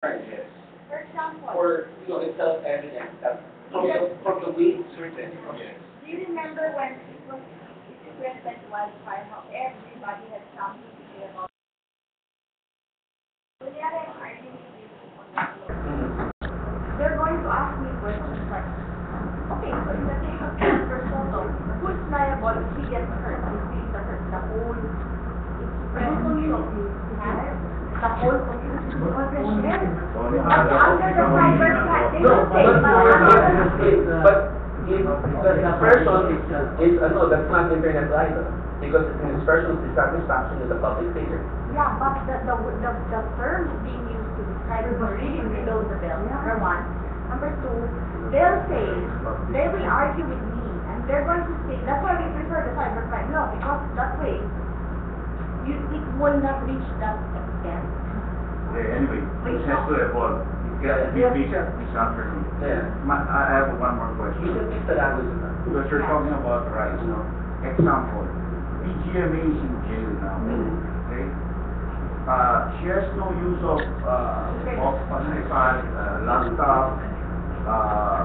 Right, yes. For example, Or, it's self-evident that from the way it's written. Yes. do you remember when it was spread like wildfire, how everybody had something to say about it? When they are arguing with you on the floor, they're going to ask me questions like, okay, so in the case of Jennifer Soto, who's liable if she gets hurt? Is it the whole community? The whole community or the sheriff? But under the private cat, they No, will say, but if the person is, that's not internet libel, because it's in personal dissatisfaction with the public figure. yeah, but the terms being used to describe it were really below the belt, number one. Number two, they'll say, they will argue with me, and they're going to say, that's why we prefer the cybercrime law, because that way, it will not reach that extent. Anyway, this has to evolve. It can't be this afternoon. Yeah. I have one more question. You can fix the language of that. Because you're talking about rights, Example, BGMA is in jail now, okay? She has no use of iPad, laptop,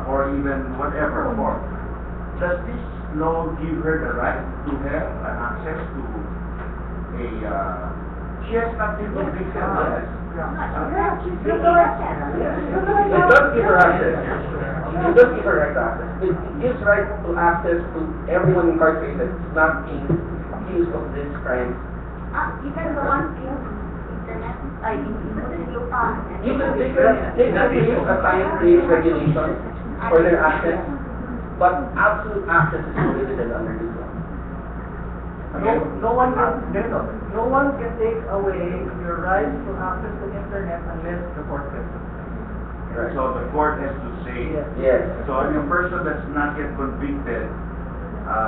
or even whatever form. Does this law give her the right to have an access to a, she has not been convicted, yes? It does give her access. It does give her right to access. It gives right to access to everyone incarcerated not being accused of this crime. Even the ones in internet, in Lupa. They can use a time-based regulation for their access, but absolute access is limited under this law. No one can take away your right to access the internet unless the court says so. Right. So the court has to say, Yes. so a person that's not yet convicted,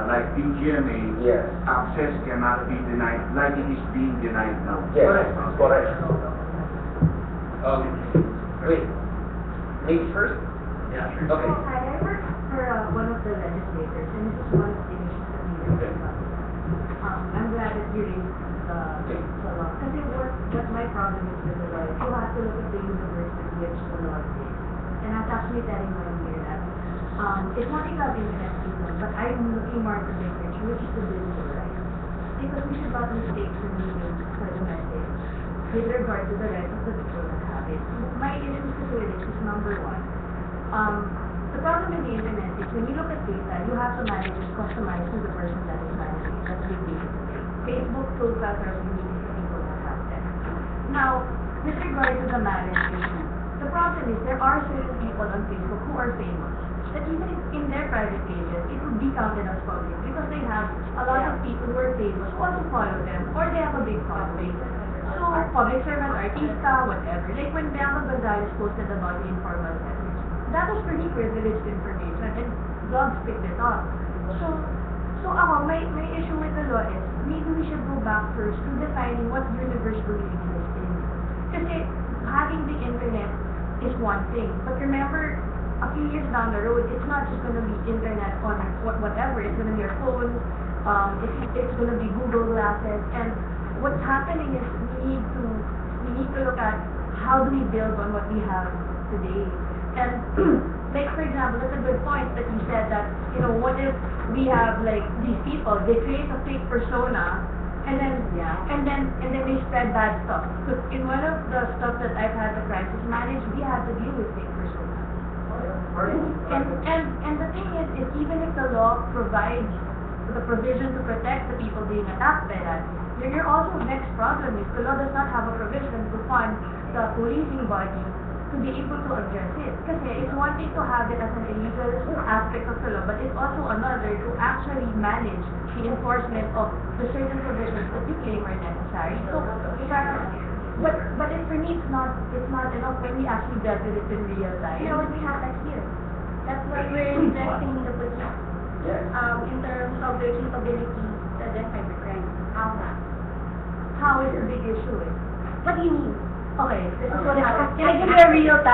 like BGMA, Yes. access cannot be denied, like it is being denied now. Yes. Correct. Wait. Ladies first? Yeah, sure. Okay. Hi, I work for one of the legislators, and this is one of the issues that we Okay. discussed. I'm glad that you raised the law. Kasi what my problem is with the law is you have to look at the universe in which the law is based. And I was actually telling my here that it's not about internet freedom, but I'm looking more at the big picture, which is the digital rights. Because we should not mistake the meaning for the message with regard to the rights of the people that have it. My issues with it is number one. The problem with the internet is when you look at data, you have to manage it customized to the person that is managing it. That's big data today. Facebook profiles are unique to people that have them. Now, with regard to the marriage issue, the problem is there are certain people on Facebook who are famous that even if in their private pages, it would be counted as public because they have a lot of people who are famous who also follow them or they have a big following. So, public servant, artista, whatever. Like when Bianca Gonzalez posted about the informal sex, that was pretty privileged information and blogs picked it up. So ako, my issue with the law is maybe we should go back first to defining what universe do we exist in. Kasi having the internet is one thing, but remember, a few years down the road, it's not just going to be internet on whatever, it's going to be your phone, it's going to be Google Glasses, and what's happening is we need to look at how do we build on what we have today. And like for example, that's a good point that you said that, what if we have like these people, they create a fake persona and then they spread bad stuff. Because in one of the stuff that I've had the crisis manage, we had to deal with fake personas. And the thing is even if the law provides the provision to protect the people being attacked by that, your also next problem is the law does not have a provision to fund the policing body to be able to address it. Kasi it's one thing to have it as an illegal aspect of the law, but it's also another to actually manage the enforcement of the certain provisions that you claim are necessary. So, but for me, it's not enough when we actually dealt with it in real time. You know what we have next year? That's why we're investing in the police. Yes. In terms of their capability to identify cybercrime. How is a big issue eh? What do you mean? Okay, this is what happens. Can I give you a realistic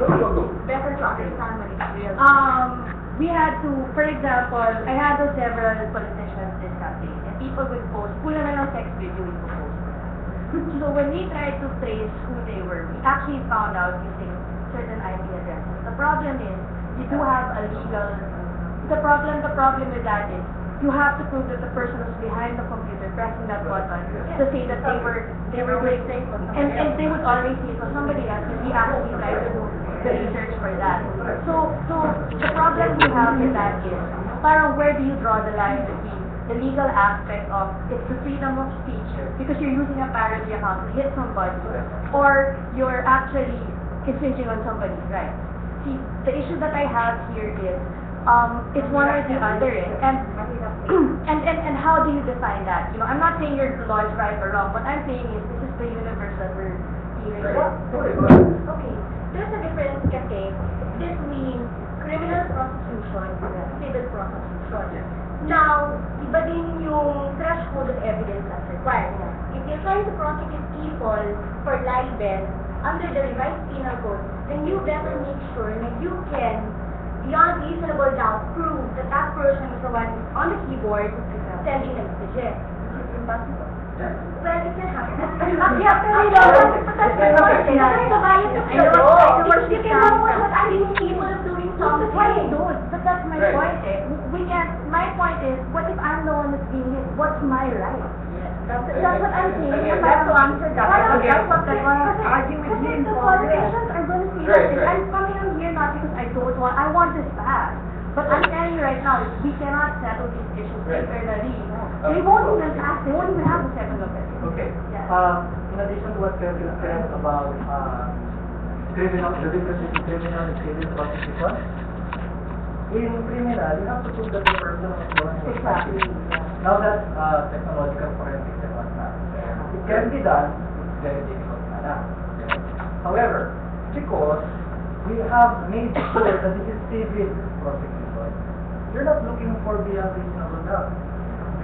Go. Better to understand when it's real. We had to, for example, I handled several politicians discussing, and people would post, kulang na ng sex video yung post. So when we tried to trace who they were, we actually found out using certain IP addresses. The problem is, you do have a legal, the problem with that is, you have to prove that the person was behind the computer pressing that button to say that they were doing things, and they would always say, so somebody else, and we actually tried to do the research for that. So the problem we have with that is, parang where do you draw the line between the legal aspect of it's the freedom of speech because you're using a parody account to hit somebody, or you're actually infringing on somebody's rights. See, the issue that I have here is, it's one or the other, and how do you define that? You know, I'm not saying your law is right or wrong. What I'm saying is this is the universe that we're dealing with. Okay, there's a difference kasi between criminal prosecution and civil prosecution. Now, iba din yung threshold of evidence that's required. If you're trying to prosecute people for libel under the revised penal code, then you better make sure that you can, beyond reasonable doubt, prove that that person is the one on the keyboard sending the messages. Is it impossible? Well, it can happen. Yeah, pero but that's the point. That's the bias of the law. Because you can know what are these people doing something. Why they don't? But that's my point eh. We can't, my point is, what if I'm the one that's being hit? What's my right? That's what I'm saying. If I have to answer that, that's what I want to argue with him. The politicians are going to see that. I'm coming on here not because I don't want, I want this fast. But I'm telling you right now, we cannot settle these issues internally. They won't even pass, they won't even have a second look at it. Okay. Yeah. In addition to what Kevin said about criminal, the difference between criminal and civil prosecution, in criminal, you have to prove that the person was born with Exactly. Now that's technological forensics and whatnot. It can be done, it's very difficult. However, because we have made sure that this is civil prosecution, you're not looking for beyond reasonable doubt.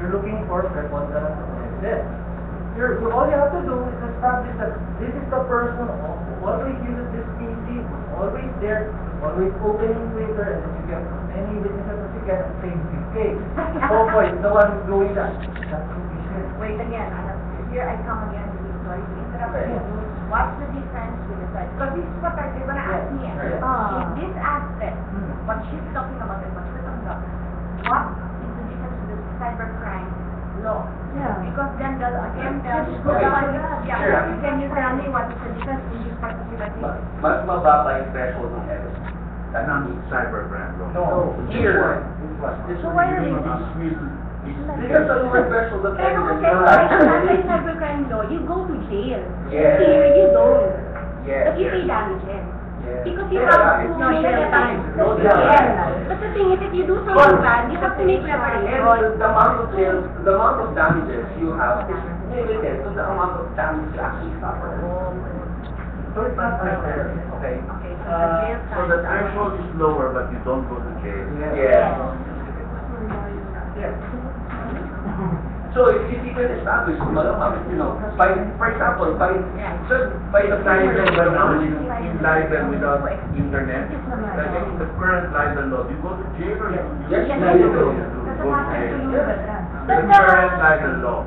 You're looking for preponderance of evidence. All you have to do is establish that this is the person who always uses this PC, who's always there, always opening Twitter, and then you get as many witnesses as you can and saying this case. Oh boy, the one who's doing that. That's sufficient. Wait again, here I come again with this story to interrupt you. What's the difference with the side? Because this is what they're going to ask me. If this aspect, what she's talking about and what we're talking about, what is the difference with the cybercrime law? Yeah. Because then the again Can you tell me what is the difference in this particular case? Mas mababa yung threshold ng evidence. Ng cybercrime law. No, Here. So why are they Because the lower threshold of Pero evidence. kasi under cybercrime law, you go to jail. Yes. Here, you don't. Yes. But you pay damages. Yes. Because you Yeah, have it's to not make jail time. reparation. No jail Yes. time. But the thing is, if you do something bad, you have to make And reparation. the amount of damages you have is limited to the amount of damage you actually suffer. So it's not unfair. Okay? Okay, so the jail So time. the threshold is lower, but you don't go to jail. Yes. Yes. So if you can establish, by, for example, by the time Even that when we're in libel without internet, like in the current libel law, you go to jail or you Yes, you you do. go to jail. But The current libel law.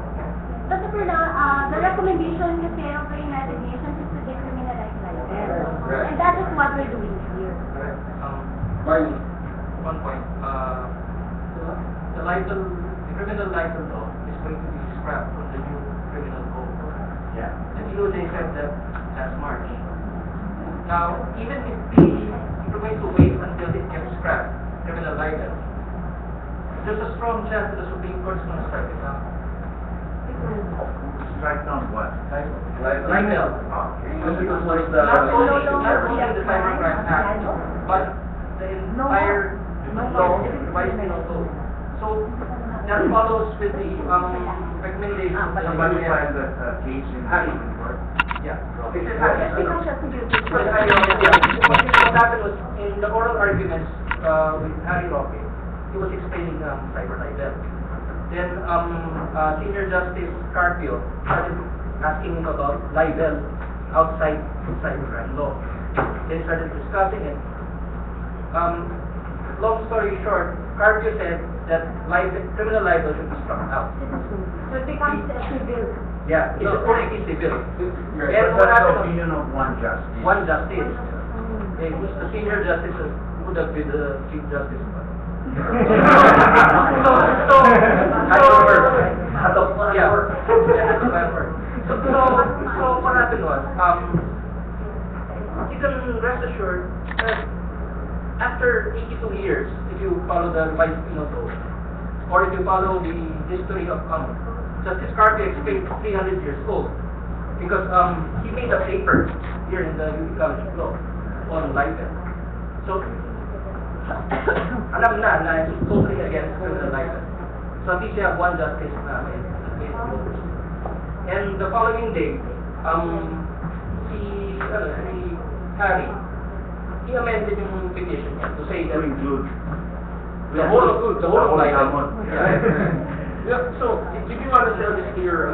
But the recommendation kasi of the United Nations is to decriminalize libel. Right. And that is what we're doing here. Barney. One point, the criminal libel law is going to be scrapped from the new criminal code. Yeah. And they said that last March. Now, even if we're going to wait until it gets scrapped, criminal libel, there's a strong chance that the Supreme Court is going to strike it down. Strike down what? Libel. Because what is the... Not only the Cybercrime Act, but the entire law, the revised penal code. So that follows with the recommendation. Somebody filed a case in Supreme Court. Yeah. Okay, Because of the What happened was in the oral arguments with Harry Roque, he was explaining cyber libel. Then Senior Justice Carpio started asking him about libel outside cybercrime law. Then started discussing it. Long story short, Carpio said that criminal libel should be struck out. So it becomes a civil. Yeah, it's only against the bill. Right, And but what that's the happened was, opinion of one justice. one justice, the senior justice would have been the chief justice. So what happened was, you can rest assured that after 82 years, if you follow the revised penal code, or if you follow the history of Justice Carpio explained 300 years old, because he made a paper here in the UP College of Law on libel. So alam na it's totally against criminal libel. So at least you have one justice na may and the following day, si Harry, he amended yung petition niya to say that To include. the whole of libel. Yeah, so, if you want to tell this to your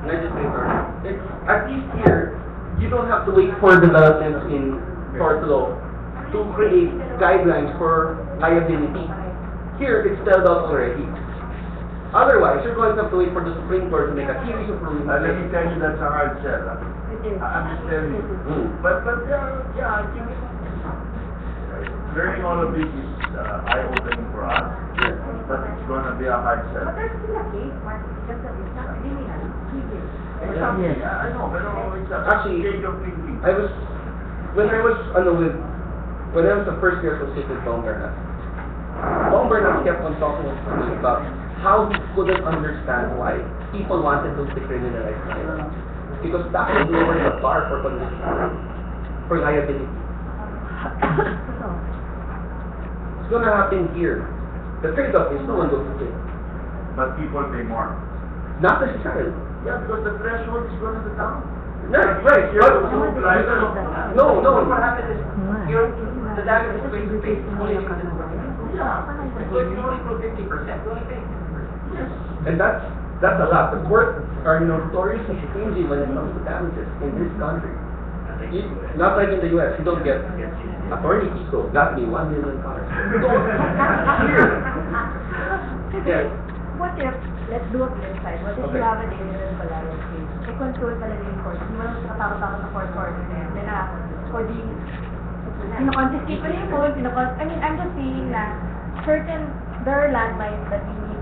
legislator, it's, at least here, you don't have to wait for developments in tort law to create guidelines for liability. Here, it's spelled out already. Otherwise, you're going to have to wait for the Supreme Court to make a series of rulings. Let me tell you that's a hard sell. I'm just telling you. But yeah, I think learning all of this is eye-opening for us. But it's going to be a hard sell. But there's still a case, Mark, just that it's not criminal, civil. Yeah, I know, but it's a Actually, change of thinking. When I was the first year associate with Tom Bernat kept on talking to me about how he couldn't understand why people wanted to decriminalize libel. Because that would lower the bar for conviction, for liability. It's gonna happen here. The trade-off is no one goes to jail. But people pay more. Not necessarily. Yeah, because the threshold is going to be down. Right. No. What happened is, the damage is going to pay only limited. Yeah. So if you only prove 50%, you only pay 50%. And that's a lot. The courts are notoriously stingy when it comes to damages in this country. Not like in the US, you don't get attorney fees, so got me $1 million. Here. What if, let's do a clear side, what if Okay. you have an alien Polaris case? I-control pala nila yung court. Hindi mo lang katakot-takot na court order na yan. Then for the, pinaconfiscate mo na yung phone, I mean, I'm just saying na there are landmines that we need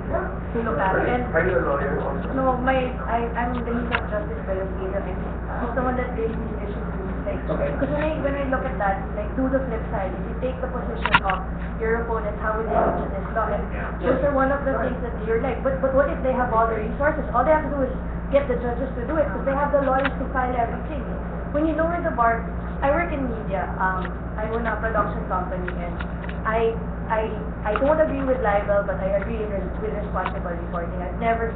to look at. And, Are you a lawyer also? no, I'm the Minister of Justice by the state of India. I'm someone that raised these issues. Like, Okay. because when I look at that, like, do the flip side. If you take the position of your opponent, how would they use this law? And those are one of the things that you're like, but what if they have all the resources? All they have to do is get the judges to do it, because they have the lawyers to file everything. When you lower the bar, I work in media. I own a production company, and I don't agree with libel, but I agree with responsible reporting. I've never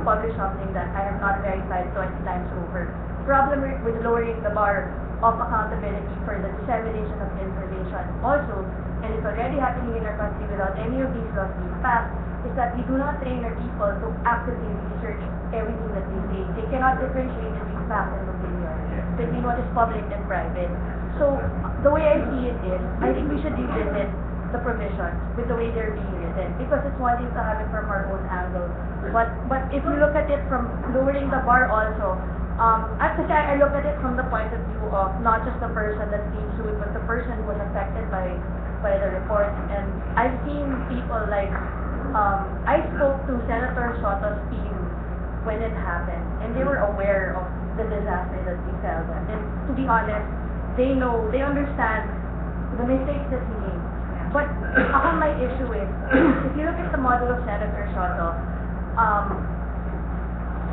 published something that I have not verified 20 times over. Problem with lowering the bar of accountability for the dissemination of information also, and it's already happening in our country without any of these laws being passed, is that we do not train our people to actively research everything that they say. They cannot differentiate between fact and opinion, between what is public and private. So, the way I see it is, I think we should revisit the provisions with the way they're being written, because it's one thing to have it from our own angle, but if you look at it from lowering the bar also, actually I look at it from the point of view of not just the person that's being sued, but the person who was affected by the report. And I've seen people like, I spoke to Senator Soto's team when it happened, and they were aware of the disaster that befell them. And to be honest, they understand the mistakes that he made. But ako, my issue is, if you look at the model of Senator Soto,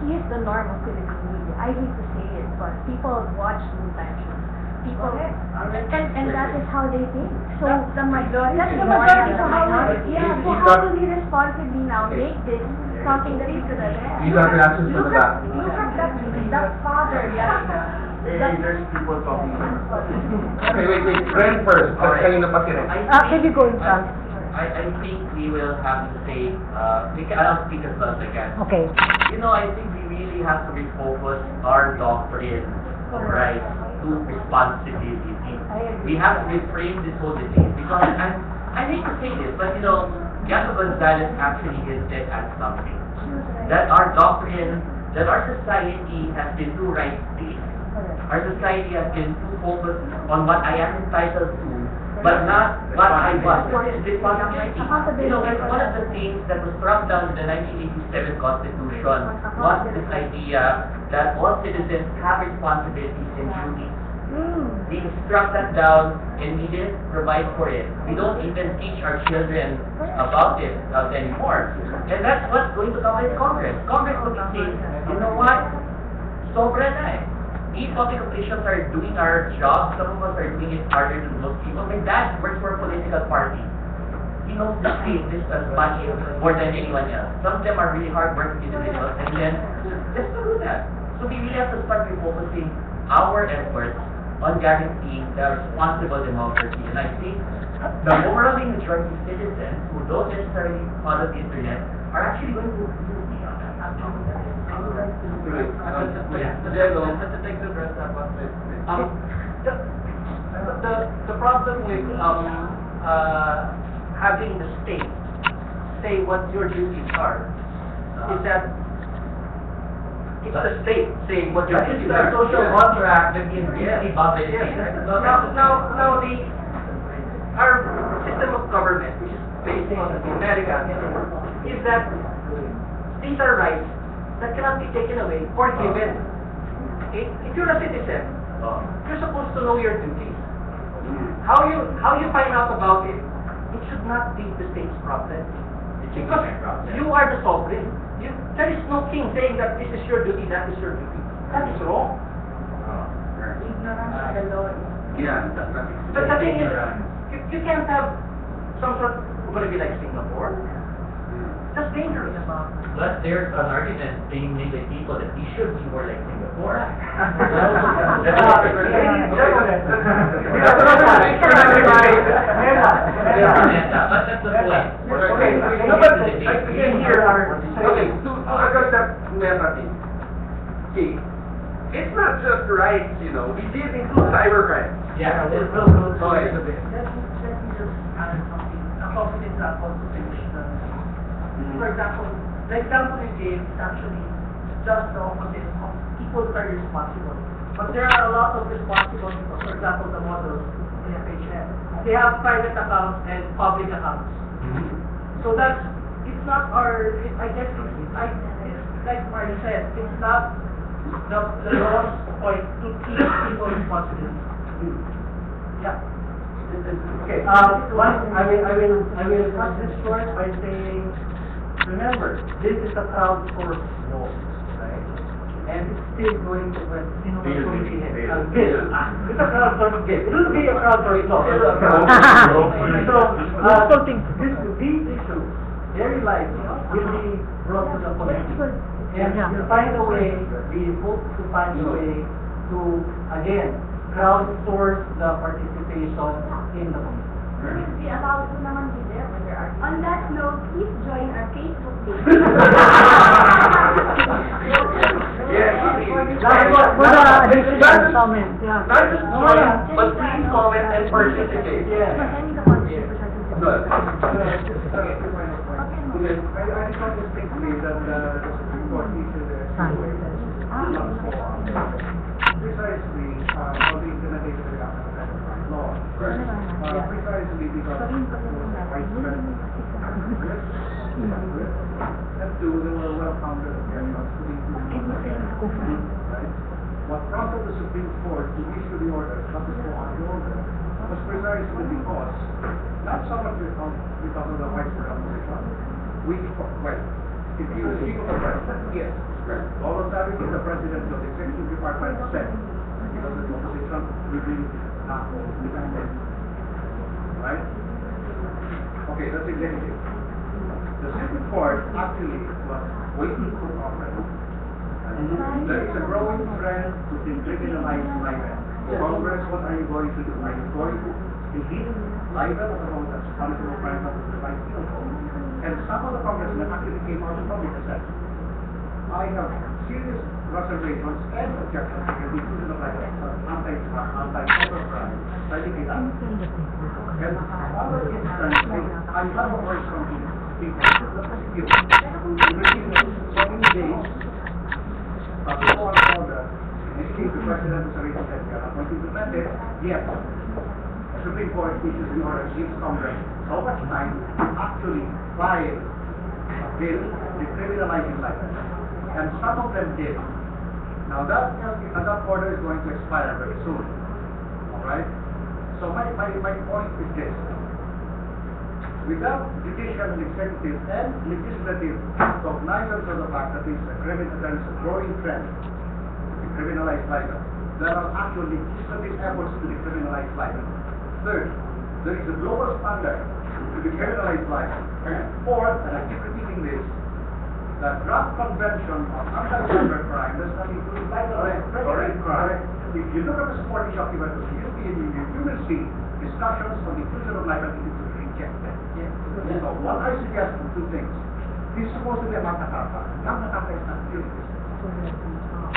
he is the norm of Philippine media. I hate to say it, but people watch noontime shows. People, and that is how they think. So that's the majority. So how do we responsibly now make this something that is to the left? These are reactions to the back. Look at that father, Hey, there's people talking. Okay, wait. Ren first. Kayo na pa si Ren. Actually, go in front. I think we will have to say, I'll speak as well as I can. Okay. I think we really have to refocus our doctrine, right, to responsibility. We have to reframe this whole disease, because I hate to say this, but Yato Gonzalez actually hinted at something. That our doctrine that our society has been too rights-based. Our society has been too focused on what I am entitled to, but not what I want. Responsibility. You know, and one of the things that was struck down in the 1987 Constitution was this idea that all citizens have responsibilities and duties. We struck that down and we didn't provide for it. We don't even teach our children about it anymore. And that's what's going to come in Congress. Congress will be saying, you know what? Sobra na eh. We public officials are doing our job. Some of us are doing it harder than most people. My dad works for a political party. He knows this as much more than anyone else. Some of them are really hard-working individuals, and then let's do that. So we really have to start refocusing our efforts on guaranteeing the responsible democracy. And I think the morally majority citizens who don't necessarily follow the internet are actually going to agree me on that. The problem with having the state say what your duties are is that it's the state saying what your duties are. Social contract that is really bounded. Now our system of government, which is based on America, is that these are rights that cannot be taken away or given. Okay? If you're a citizen, you're supposed to know your duties. How you find out about it, it should not be the state's problem. Because you are the sovereign. There is no king saying that this is your duty, that is your duty. That is wrong. Yeah, But the thing is, you can't have some sort of, going to be like Singapore. That's dangerous. But there's an argument being made by people that we should be more like Singapore. But that's the point. Okay, no, but again here, okay, to address that meta thing. Okay, it's not just rights, you know, we did include cybercrime. Yeah, Let me just add something. A concrete example to finish the. For example, the example you gave is actually just the opposite of people are responsible. But there are a lot of responsible people. For example, the models in FHM. They have private accounts and public accounts. So that's, it's not our, I guess it's like Marty said, it's not the law's point to keep people responsible. Yeah. Okay, I will cut this short by saying, remember, this is a crowdsourced law, right? And it's still going to be it's a crowdsourced game. It will be a crowdsourced law. So, these issues, very likely, will be brought to the committee. And we'll find a way, we hope to find a way to, again, crowdsource the participation in the committee. We allowed to naman be there when there are. On that note, please join our Facebook page. For the additional comments, yeah. Not just join, but please comment and participate. Yeah. Good. I just want to state clear that the Supreme Court issued a precisely on the implementation of the African law. Precisely because of the widespread and two, they were well-founded opinions to be right? What prompted the Supreme Court to issue the order, not to go on the order, was precisely because, not so much because of the widespread opposition, if you speak of the president, yes, voluntarily the president of the executive department said, because the opposition really not independent. Right? Okay, that's executive. The Supreme Court actually was waiting for Congress. There is a growing trend to criminalize libel. Congress, what are you going to do? Are you going to defeat libel as a whole as punishable crime under the Vice Penal Code? And some of the congressmen actually came out of public and said, I have serious reservations and objections to the inclusion of anti-cybercrime certificate. And other instances, I have heard from the people, the prosecution, so many days, But to go on further, in any case, the President has already said, we are not going to implement it, yet, the Supreme Court issues the order, gives Congress so much time to actually file a bill decriminalizing license. And some of them did. Now that order is going to expire very soon. Alright? So my point is this. Without judicial, executive, and legislative cognizance of the fact that there is a growing trend to criminalize license, there are actually legislative efforts to decriminalize license. Third, there is a global standard to decriminalize license. And fourth, and I keep repeating this, the draft convention on anti-cybercrime does not include crime. If you look at the supporting document of the European Union, you will see discussions on the inclusion of license into rejected. So what I suggest are two things. This is supposed to be a Magna Carta. Magna Carta is not doing this.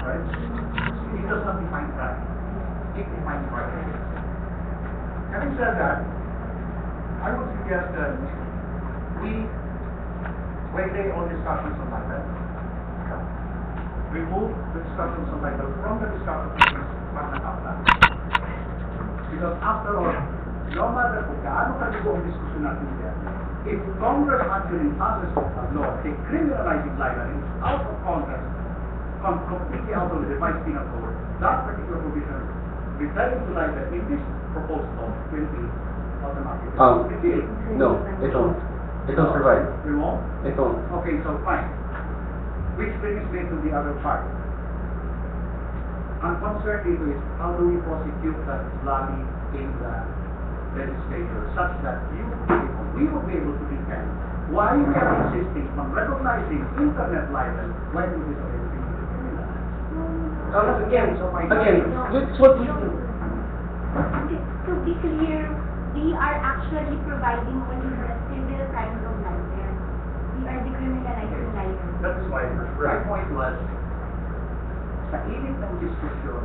Right? It does not define crime. It defines crime. Having said that, I would suggest that we waylaid all discussions on license, remove the discussions on license from the discussion of Magna Carta. Because after all, no matter kung gaano kaligo ang diskusyon natin yan, if Congress actually passes a law decriminalizing license out of Congress, completely out of the device penal code, that particular provision referring to license in this proposed law will be automatically repealed. No, it won't. It won't survive. It won't? It won't. Okay, so fine. Which brings me to the other part. I'm concerned is how do we prosecute that lobby in the legislature such that we would be able to defend why we are insisting on recognizing internet license when it is already being decriminalized. Again, that's what we do. To be clear, we are actually providing only the civil kind of license. We are decriminalizing license. That is why my point was, sa init ng diskusyon,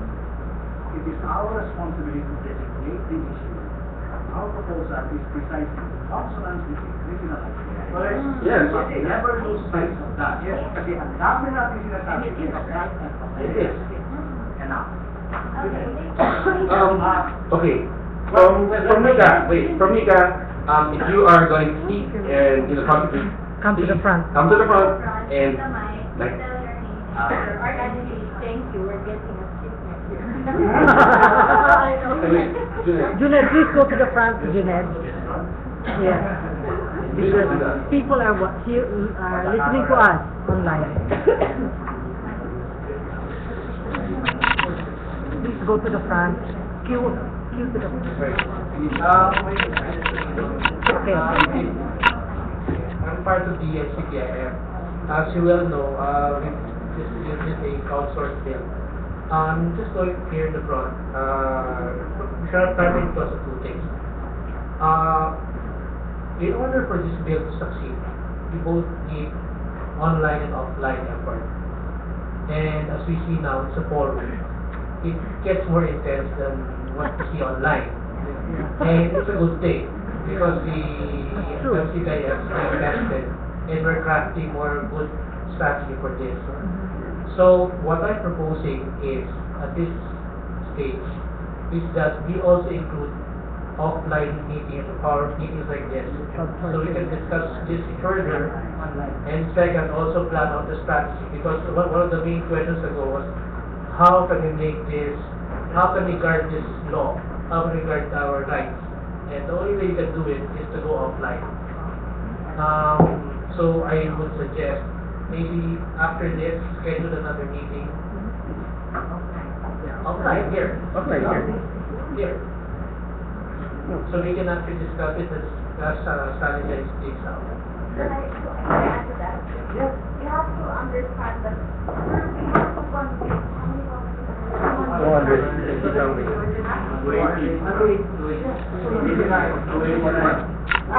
it is our responsibility to designate the issue. Our proposal is precisely consonant with the criminalization. Yes. Never lose sight of that. Yes. Kasi ang dami natin sinasabi, it is. Enough. Okay. From Mika, if you are going to speak and come to the front, and like. Thank you. We're getting a sickness here. Junaid, please go to the front, Junaid. Yeah. Because people are listening to us online. Please go to the front. Queue to the front. Okay. I'm part of the CPIF. As you well know, this is a crowdsourced bill. Just going here in the front, primarily because of two things. In order for this bill to succeed, we both need online and offline effort. And as we see now, it's a forum. It gets more intense than what we see online. And it's a good thing, because the FCIF is invested and we're crafting more good strategy for this. So what I'm proposing is, at this stage, is that we also include offline meetings, power meetings like this, so we can discuss this further, and second, also plan out the strategy, because one of the main questions ago was, how can we make this, how can we guard this law, how can we guard our rights, and the only way you can do it is to go offline. So I would suggest, maybe after this, schedule another meeting. Offline, here. Here. So we can actually discuss it as strategize things out. Can I add to that? Yes. You have to understand that first we have to convince how many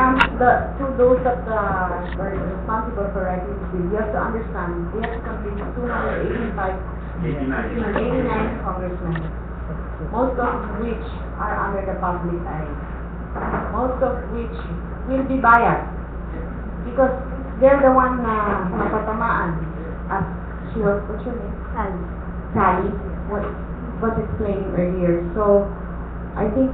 to those that were responsible for writing this bill, you have to understand, we have to convince 89 congressmen, most of which are under the public eye, most of which will be biased, because they're the one na mapatamaan as what's your name? Sally. Sally, what was explaining earlier. So, I think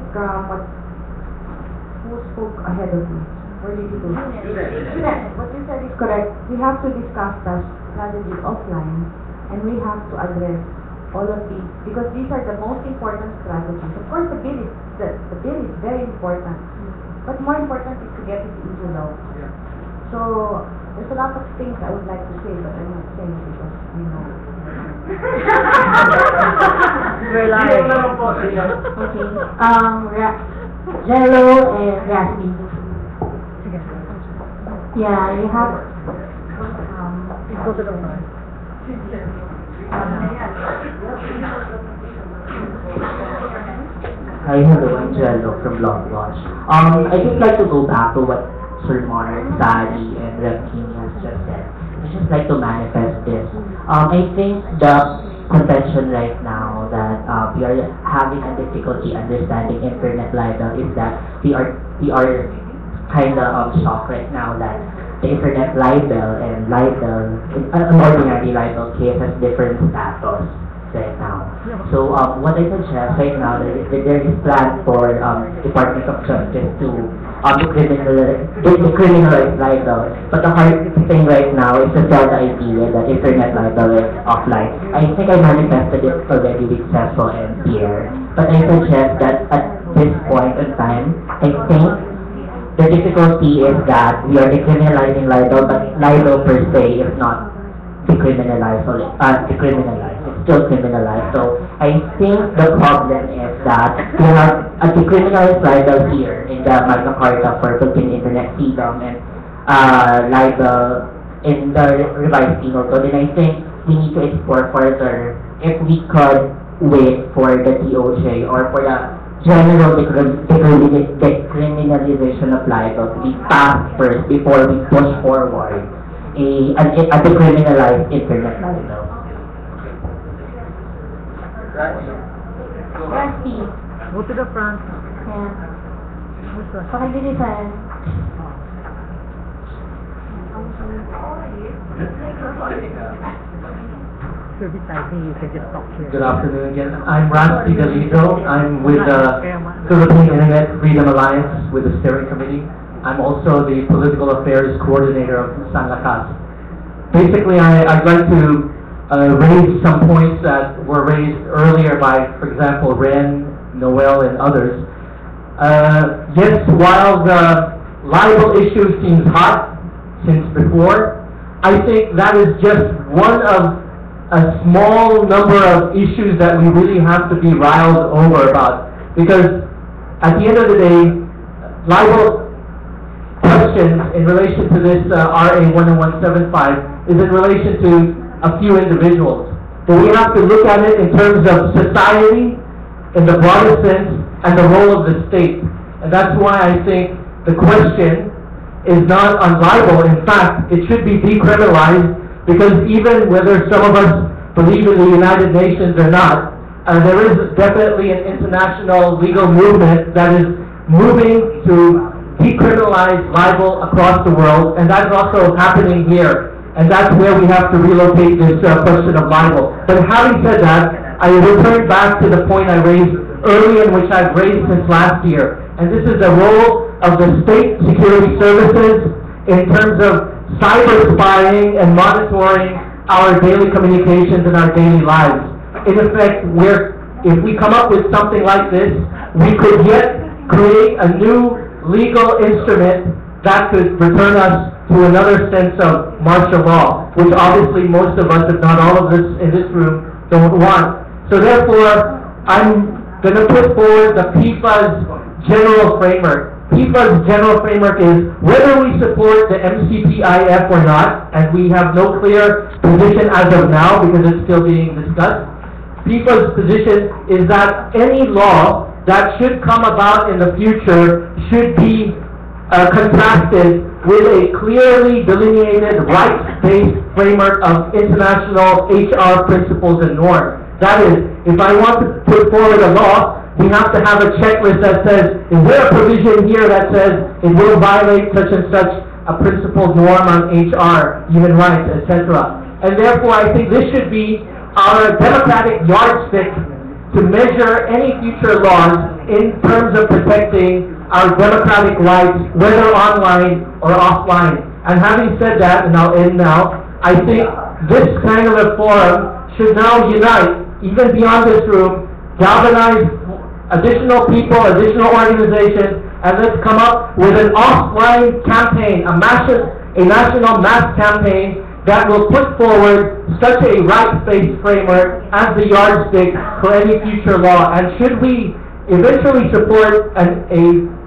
who spoke ahead of me? Where did you go? Junet, what you said is correct. We have to discuss the strategy offline, and we have to address all of these because these are the most important strategies. Of course, the bill is very important, but more important is to get it into law. Yeah. So there's a lot of things I would like to say, but I'm not saying it because I know. We're live. Okay. Jello and Raspi. Yeah, you have. Go to the front. Hi, hello, I'm Jello from Long Watch. I'd just like to go back to what Sir Mark, Sally, and Rep. King has just said. I'd just like to manifest this. I think the contention right now that we are having a difficulty understanding internet libel is that we are kind of shocked right now that the internet libel and libel, an ordinary libel case has different status right now. So what I suggest right now that there is plan for Department of Justice to decriminalize libel, but the hard thing right now is to sell the idea that internet libel is offline. I think I manifested it already with Cecil and Pierre, but I suggest that at this point in time, I think the difficulty is that we are decriminalizing libel, but libel per se is not decriminalized. It's still criminalized. So I think the problem is that we have a decriminalized libel here in the Magna Carta for Philippine Internet Freedom and libel in the revised penal code. And I think we need to explore further if we could wait for the DOJ or for the general decriminalization of libel to be passed first before we push forward a decriminalized internet libel. Raspi. Go to the front. Yeah. Pakabilisan. If you're beside me, you can just talk here. Good afternoon again. I'm Raspi Galito. I'm with the Philippine Internet Freedom Alliance with the steering committee. I'm also the political affairs coordinator of San Lakas. Basically, I'd like to raise some points that were raised earlier by, for example, Ren, Noel, and others. Yes, while the libel issue seems hot since before, I think that is just one of a small number of issues that we really have to be riled over about. Because at the end of the day, libel questions in relation to this RA 10175 is in relation to a few individuals. But we have to look at it in terms of society, in the broader sense, and the role of the state. And that's why I think the question is not on libel. In fact, it should be decriminalized, because even whether some of us believe in the United Nations or not, there is definitely an international legal movement that is moving to decriminalize libel across the world, and that's also happening here. And that's where we have to relocate this question of libel. But having said that, I return back to the point I raised earlier, and which I've raised since last year. And this is the role of the state security services in terms of cyber spying and monitoring our daily communications and our daily lives. In effect, if we come up with something like this, we could yet create a new legal instrument that could return us to another sense of martial law, which obviously most of us, if not all of us in this room, don't want. So therefore, I'm going to put forward the PIFA's general framework. PIFA's general framework is whether we support the MCPIF or not, and we have no clear position as of now because it's still being discussed. PIFA's position is that any law that should come about in the future should be contrasted with a clearly delineated rights-based framework of international HR principles and norms. That is, if I want to put forward a law, we have to have a checklist that says, is there a provision here that says it will violate such and such a principled norm on HR, human rights, etc. and therefore I think this should be our democratic yardstick to measure any future laws in terms of protecting our democratic rights, whether online or offline. And having said that, and I'll end now, I think this kind of a forum should now unite, even beyond this room, galvanize additional people, additional organizations, and let's come up with an offline campaign, a national mass campaign that will put forward such a rights-based framework as the yardstick for any future law. And should we eventually support a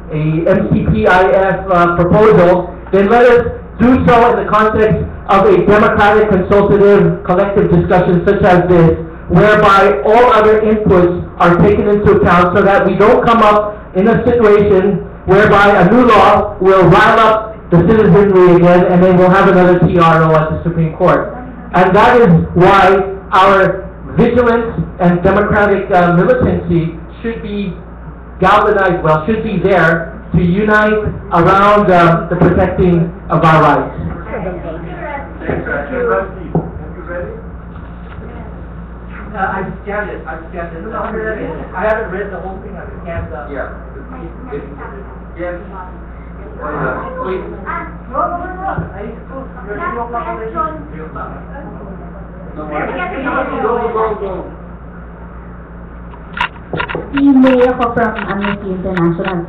MCPIF proposal, then let us do so in the context of a democratic, consultative, collective discussion such as this, whereby all other inputs are taken into account so that we don't come up in a situation whereby a new law will rile up the citizenry again, and then we'll have another TRO at the Supreme Court. And that is why our vigilance and democratic militancy should be galvanized, should be there to unite around the protecting of our rights. Thanks, Rusty. You ready? I scanned it. I haven't read the whole thing. I scanned the. Yeah. Yes. Wait. Go. May ako from Amnesty International.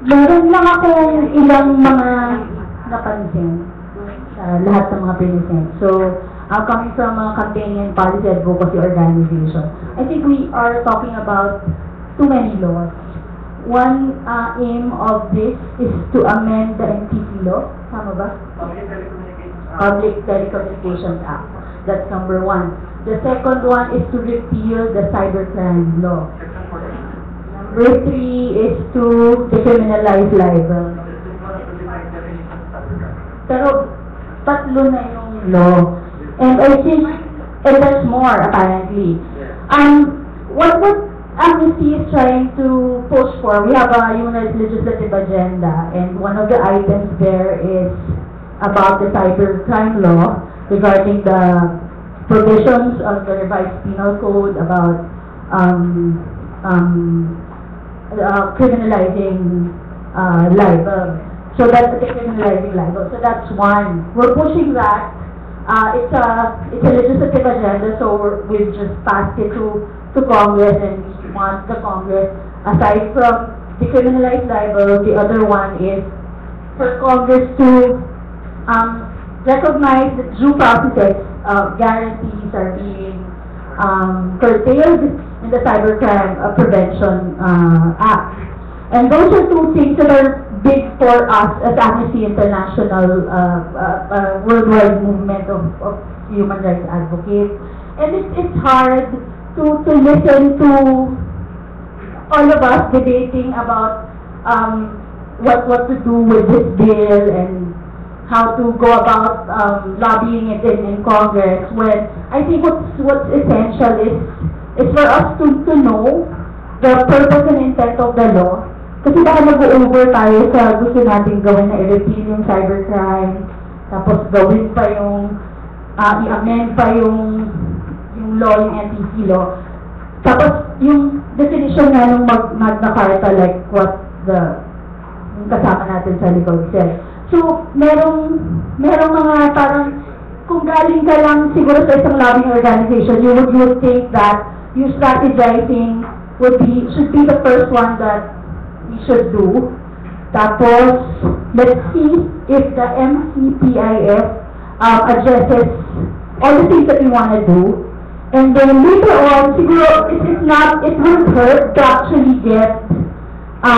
Meron lang akong ilang mga napansin sa lahat ng mga present. So, coming from a campaign and policy advocacy organization, I think we are talking about too many laws. One aim of this is to amend the NTC law. Tama ba? Public Telecommunications Act. That's number one. The second one is to repeal the cybercrime law. Number three is to decriminalize libel. Pero tatlo na yung law. And I think there's more apparently. What Amnesty is trying to push for, we have a human rights legislative agenda, and one of the items there is about the cybercrime law regarding the provisions of the revised penal code about criminalizing libel. So that's decriminalizing libel. So that's one. We're pushing that. It's a legislative agenda, so we've just passed it to Congress, and we want the Congress, aside from decriminalize libel, the other one is for Congress to recognize that due process guarantees are being curtailed in the Cybercrime Prevention Act. And those are two things that are big for us as Amnesty International, worldwide movement of human rights advocates. And it's hard to listen to all of us debating about what to do with this bill and how to go about lobbying it in Congress, when I think what's essential is for us to know the purpose and intent of the law. Kasi baka mag-over tayo sa gusto natin gawin na i-repeal yung cybercrime, tapos gawin pa yung i-amend pa yung law, yung NTC law. Tapos yung definition nga nung Magna Carta, like what yung kasama natin sa likod said. So, merong mga parang, kung galing ka lang siguro sa isang lobbying organization, you would think that yung strategizing should be the first one that we should do. Tapos, let's see if the MCPIF addresses all the things that we want to do. And then later on, siguro, it won't hurt to actually get a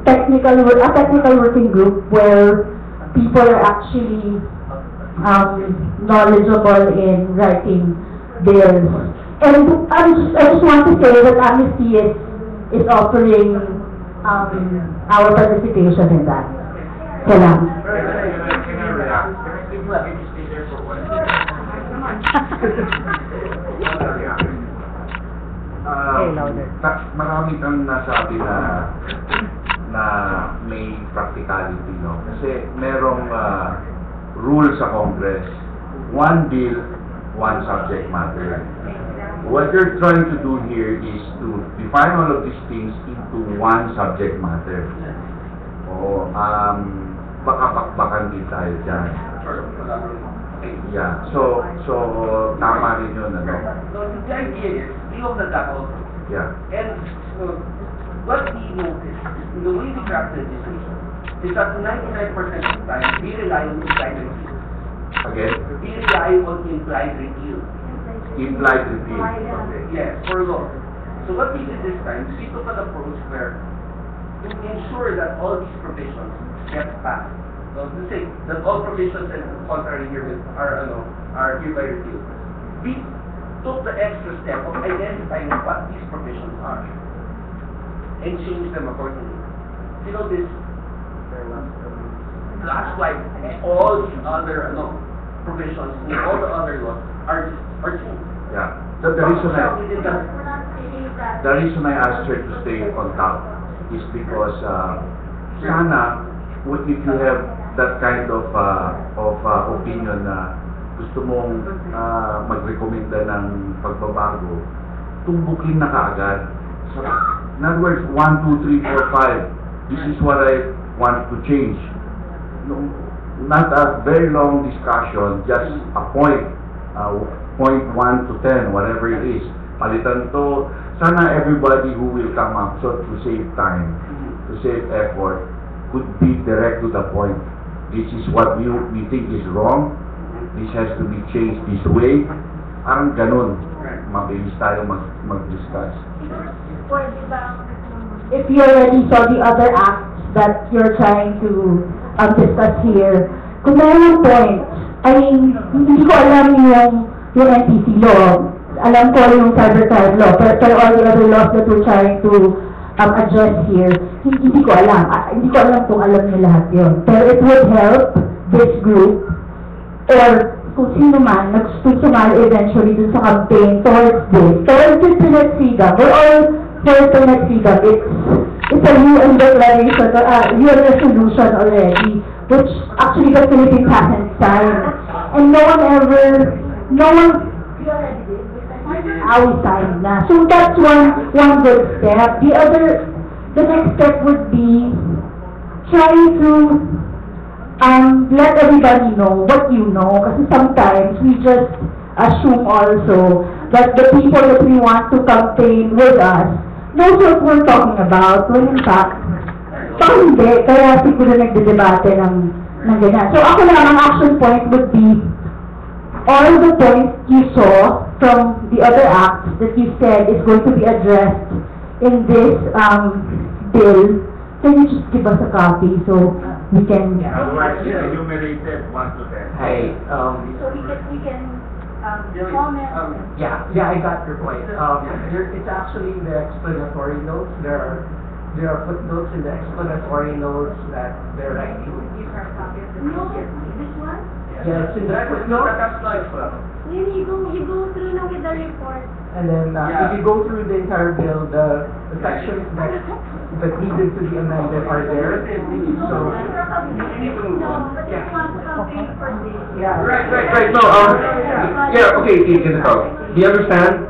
technical working group where people are actually knowledgeable in writing bills. And I just want to say that Amnesty is offering our participation in that. Salamat. Marami kang nasabi na may practicality, no? Kasi merong rule sa Congress one bill, one subject matter. What you're trying to do here is to define all of these things into one subject matter. O, baka bakbakan din tayo dyan. Yeah, so, tama rin yun, ano? No, the idea is, we of the doubt. Yeah. And what we notice, in the way we crafted this is that 99% of the time, we rely on implied review. Again? We rely on implied review. Implied review. Yes, for law. So what we did this time, we took an approach where to ensure that all these provisions get passed. So to say that all provisions and contrary herewith are hereby reviewed. We took the extra step of identifying what these provisions are and change them accordingly. You know this last slide, all the other provisions in all the other laws are changed. Yeah. The reason I asked her to stay on top is because sana if you have that kind of opinion na gusto mong magrekomenda ng pagbabago, tumbukin na kaagad. So, in other words, 1, 2, 3, 4, 5. This is what I want to change. No, not a very long discussion, just a point 1 to 10, whatever it is. Palitan to. Sana everybody who will come up, so to save time, to save effort, could be direct to the point. This is what we think is wrong. This has to be changed this way. Parang ganun. Mabilis tayo mag-discuss. If you already saw the other acts that you're trying to discuss here, kung mayroong point, I mean, hindi ko alam yung NTC law, alam ko yung cybercrime law, pero all the other laws that we're trying to address here, hindi ko alam. Hindi ko alam kung alam niyo lahat yun. Pero it would help this group, or kung sino man, nagsusumali eventually dun sa campaign towards this, towards internet freedom. We're all for internet freedom. It's a UN declaration, UN resolution already, which actually the Philippines hasn't signed. And no one we signed na. So that's one good step. The next step would be trying to let everybody know what you know. Kasi sometimes we just assume also that the people that we want to campaign with us knows what we're talking about. When in fact, hindi. Kaya siguro nagdedebate ng ganyan. So ako lang, ang action point would be all the points you saw from the other acts that you said is going to be addressed in this bill. Can you just give us a copy so we can... Enumerated 1 to 10. Hey, So we can comment. Yeah, I got your point. It's actually in the explanatory notes. There are footnotes in the explanatory notes that they're writing. No, this one? Yeah, it's in the footnotes. When you go through now with the report. And then if you go through the entire bill, the sections that needed to be amended are there. So yeah. Right. No, okay, do you understand?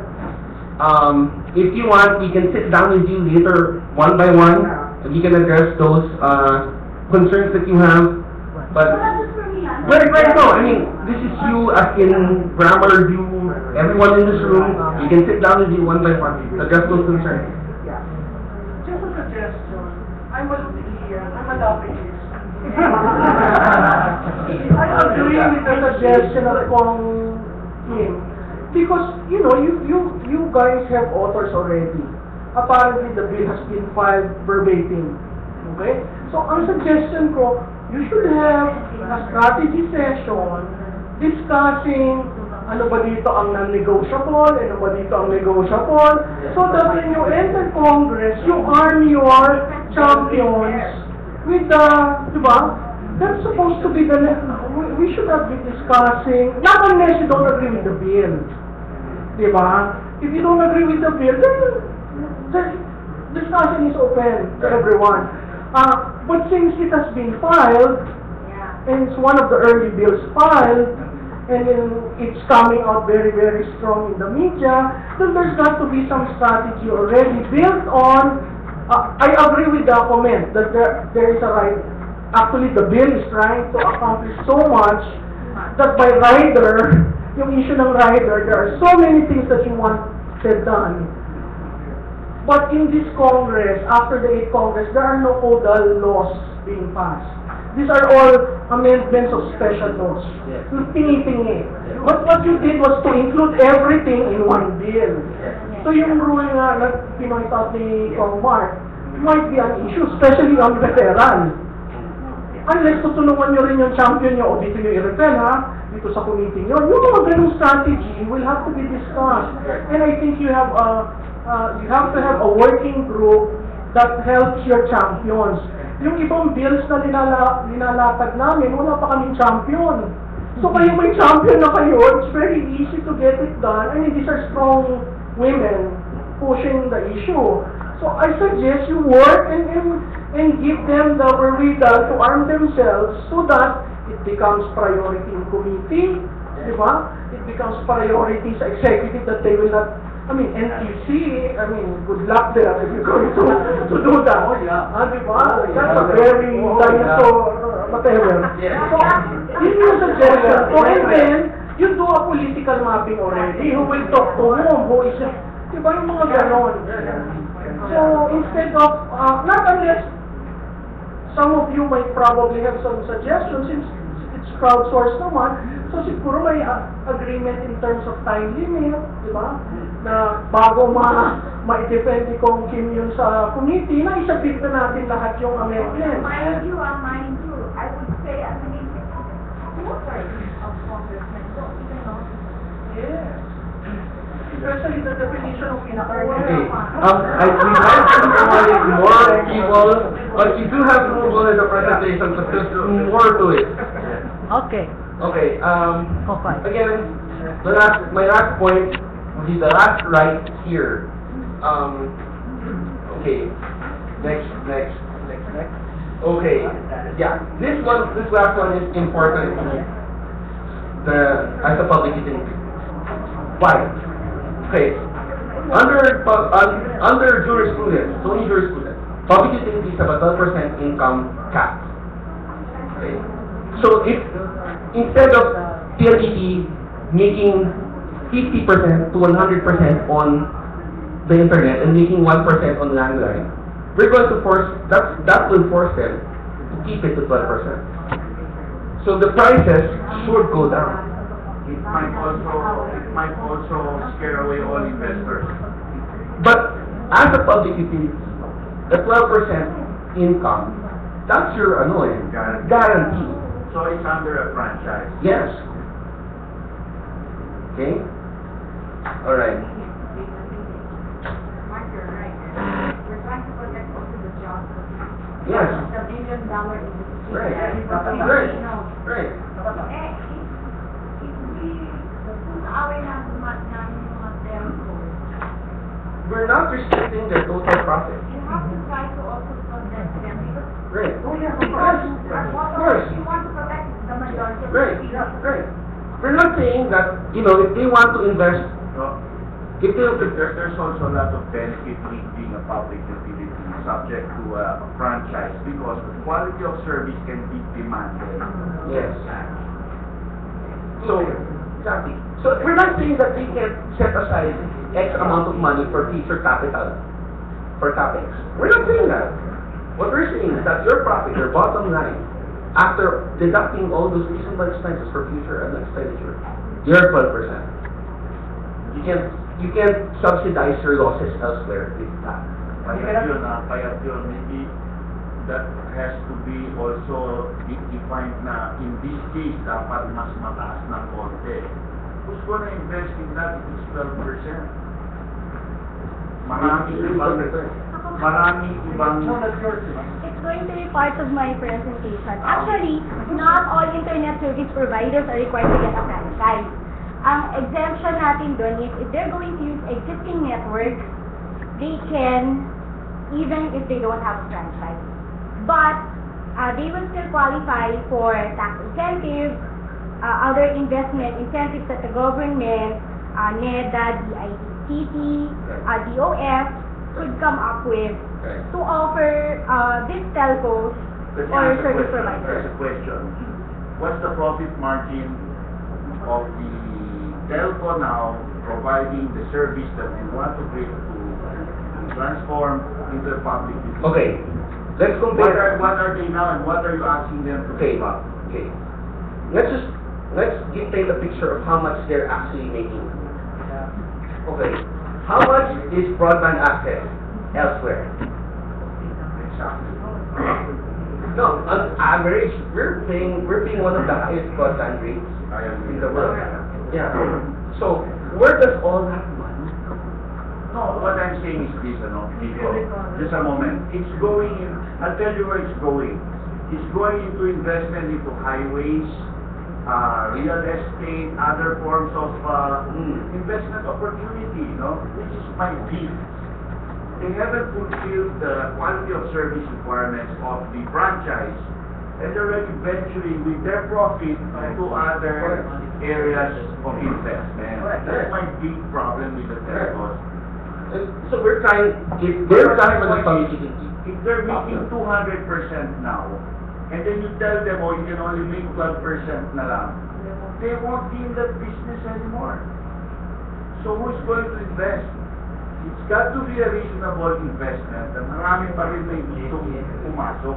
If you want, we can sit down with you later, one by one, and we can address those concerns that you have. But right, no, I mean, this is you as in grammar review, everyone in this room, we can sit down with you one by one, address those concerns. Just a suggestion. I'm a lobbyist. I agree with the suggestion of Kong Kim. Because, you guys have authors already. Apparently, the bill has been filed verbatim. Okay? So, ang suggestion ko, you should have a strategy session discussing ano ba dito ang non-negotiable, ano ba dito ang negotiable, so that when you enter Congress, you arm your champions with the, diba? That's supposed to be the, we should not be discussing, not unless you don't agree with the bill. Diba? If you don't agree with the bill, then the discussion is open to everyone. But since it has been filed, and it's one of the early bills filed, and then it's coming out very, very strong in the media, then there's got to be some strategy already built on. I agree with the comment that there is a right. Actually, the bill is trying to accomplish so much that by rider, yung issue ng rider, there are so many things that you want done. But in this Congress, after the 8th Congress, there are no codal laws being passed. These are all amendments of special laws. Yung tingi-tingi. But what you did was to include everything in one bill. So yung rule nga na pinoint out ni Kong Mark might be an issue, especially on veteran. Unless tutulungan nyo rin yung champion nyo, o dito nyo i-refer ha, dito sa committee nyo. Yung mga ganung strategy will have to be discussed. And I think you have to have a working group that helps your champions. Yung ibang bills na nilalatag namin, wala pa kaming champion. So kayo may champion na kayo, it's very easy to get it done. I mean, these are strong women pushing the issue. So I suggest you work and give them the wherewithal to arm themselves so that it becomes priority in committee, di ba? It becomes priority sa executive that they will not, I mean, NTC, I mean, good luck there if you're going to do that. Di ba? That's a very dinosaur, whatever. So, yun yung suggestion. So, and then, you do a political mapping already. Who will talk to whom? Who is, di ba yung mga ganon? So, instead of, not unless some of you might probably have some suggestions, since it's crowdsourced naman, so siguro may agreement in terms of time limit, di ba? Na bago ma-defend ni Kong Kim yun sa committee, na isabit na natin lahat yung amendments. Mind you, I would say at least 2/3 of congressmen don't even know. Yes. Especially the definition of pinaka-work. Okay, I would like to provide more people, but you do have people in the presentation, but there's more to it. Okay. Okay, Okay. again, my last point will be the last right here. Okay, next. Okay, yeah, this last one is important as a public utility. Why? Okay, under jurisprudence, Tony jurisprudence, public utilities have a 12% income cap. Okay, so if instead of PLDT making 50% to 100% on the internet and making 1% on landline, we're going to that will force them to keep it to 12%. So the prices should go down. It might also scare away all investors. But as a public utility, the 12% income, that's your guarantee. So it's under a franchise. Yes. Okay? Alright. Mark, you're right. We're trying to protect also the jobs. Yes. The $1 billion industry. Right. Right. Right. We're not restricting their total profit. You have to try to also protect them because Right. of course, you want to protect the majority of Right. the people. Right. We're not saying that, if they want to invest, No, if they, there's also a lot of benefit in being a public utility subject to a franchise because the quality of service can be demanded. yes. So, exactly. So we're not saying that we can set aside X amount of money for future capital, for CapEx. We're not saying that. What we're saying is that your profit, your bottom line, after deducting all those reasonable expenses for future expenditure, you're 12%. You can't subsidize your losses elsewhere with that. Kaya yun, maybe that has to be also defined na in this case, dapat mas mataas ng konti. Who's gonna invest in that if it's 12%? Maraming ibang... It's going to be part of my presentation. Actually, not all internet service providers are required to get a franchise. Ang exemption natin doon is if they're going to use existing networks, they can, even if they don't have a franchise. But they will still qualify for tax incentives, other investment incentives that the government, NEDA, DITT, DOF, could come up with to offer these telcos Let me or ask a service question. providers. There's a question. What's the profit margin of the telco now providing the service that we want to create to transform into a public utility? Okay, let's compare. What are they now and what are you asking them to Okay, give up? okay. Let's paint a picture of how much they're actually making. Okay, how much is broadband access elsewhere? No, on average, we're paying one of the highest broadband rates in the world. Yeah. So where does all that money? No, what I'm saying is this, Nico, just a moment. It's going in, I'll tell you where it's going. It's going into investment into highways, real estate, other forms of investment opportunity, which is my beef. They haven't fulfilled the quality of service requirements of the franchise, and they're already venturing with their profit into other areas of investment. That's my big problem with the telcos. So we're trying for the community. If they're making 200% now, and then you tell them, oh, you can only make 12% na lang, they won't be in that business anymore. So who's going to invest? It's got to be a reasonable investment, and marami pa rin may gustong pumasok.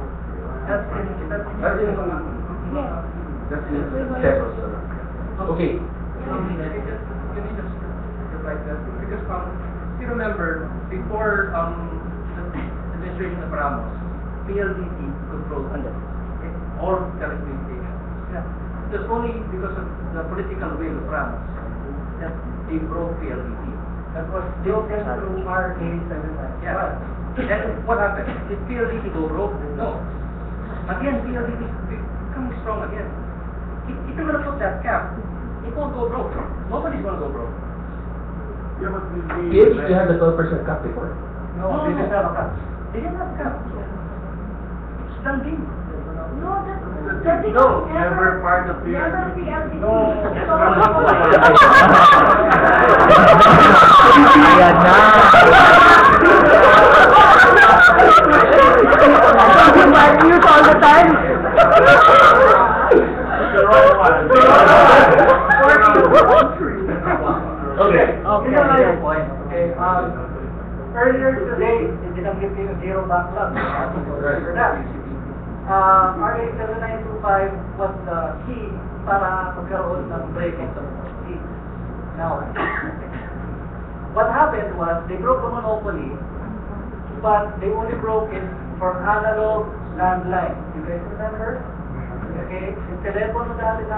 That's okay. Can you just like that? Because you remember before the administration of Ramos, PLDT controlled all telecommunications. Yeah. It was only because of the political will of Ramos that they broke PLDT. That was broken through RA 79. Yeah. And what happened? Did PLDT go broke? No. Again, PLDT is becoming strong again. If you're going to put that cap, it won't go broke. Nobody's going to go broke. Yeah, but PLDT had the 12% cap before. No, they didn't have a cap. They didn't have cap. It's done deal. No, never part of the never PLDT. Ayan na. Use all the time. Okay. Okay. Earlier today, binanggit yung zero backlog. For that. RA 7925 was the key para magkaroon ng break-in sa speed. Now, what happened was they broke the monopoly, but they only broke it for analog landline. You guys remember? Okay? Yung telepono natin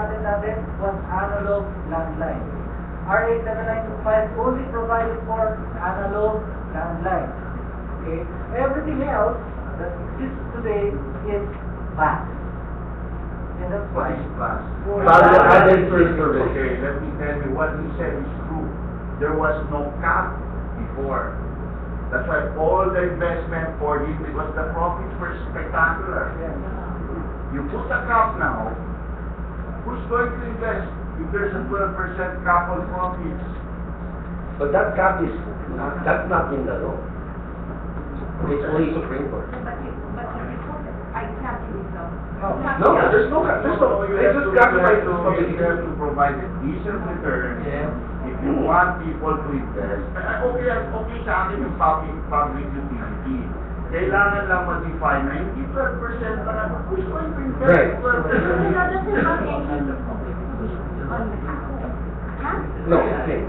was analog landline. RA 7925 only provided for analog landline. Okay? Everything else that exists today is fast. And that's why. Okay, let me tell you what he said is true. There was no cap before. That's why all the investment for him, because the profits were spectacular. You put a cap now, who's going to invest if there's a 12% cap on profits? But that cap is that's not in the law. It's only Supreme Court. I can't use them. No, there's no cap. They just calculate the You have to provide a decent return if you want people to invest. Okay sa akin yung public utility. Kailangan lang ma-define na hindi 12% na lang. Who's going to invest? Right. 12%? No, okay.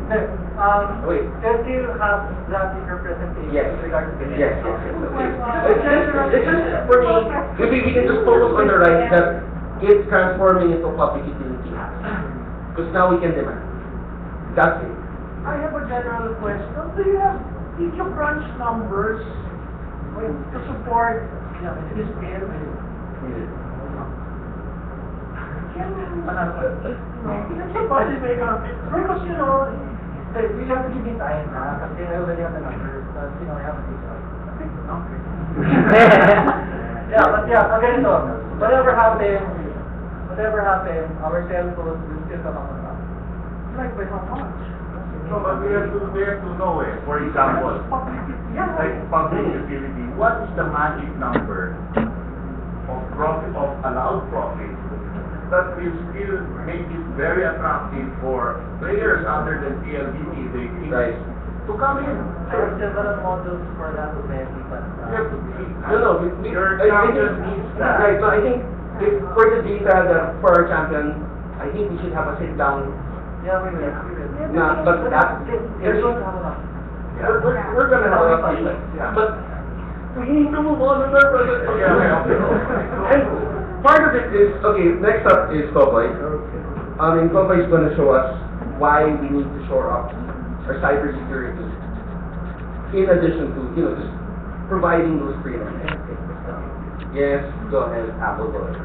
Wait. They still have drafted representation Yes. regarding the Yes. Okay. It's just for me, maybe we can just focus on the right that it's transforming into public utility. Because now we can demand. That's it. I have a general question. Did you crunch numbers to support this bill? Because, we have to give it time kasi I already have the numbers, but I haven't taken Yeah, but ganito, whatever happens, whatever happens, our cell phones will still come up. Like by how much? No, but we have to know for example, like public utility, what is the magic number of profit, of allowed profit that will still make it very attractive for players other than PLDT, the Right. to come in? There are several models for that already, but You have to be, No, your I champion think, needs that. right, no, I think, if, for the data, for our champion, I think we should have a sit down, yeah, we will. but that, There's one coming up. we're gonna have a, but we need to move on with our project. And part of it is, okay, next up is Kokoy. And Kokoy is gonna show us why we need to shore up our cybersecurity. In addition to, just providing those freedoms. Yes, go ahead, Apple, go ahead.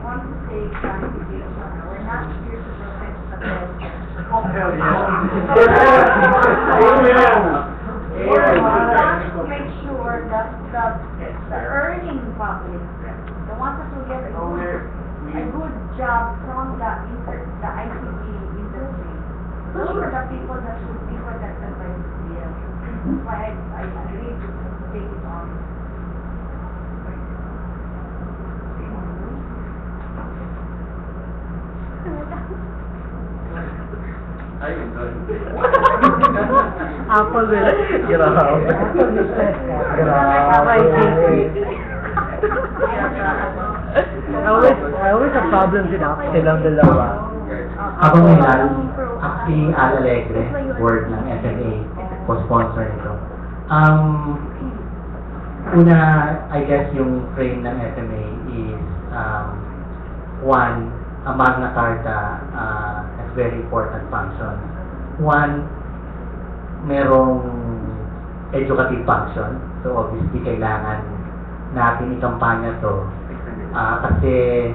Want to say clarification. We're not here to protect the best. Hell We're yeah. to make sure that the earning public, the ones that will get a good job from the ICT industry, those are the people that should be protected by this bill. That's why I agree to take it on. I enjoy it. Apple will. Grabe. Apple will stress ka. I always have problems with Apple. Silang dalawa. Habang may si Al Alegre, board ng FMA, co-sponsor nito. Una, I guess yung frame ng FMA is, one, a Magna Carta has very important function. One, merong educative function. So obviously, kailangan natin ikampanya to. Kasi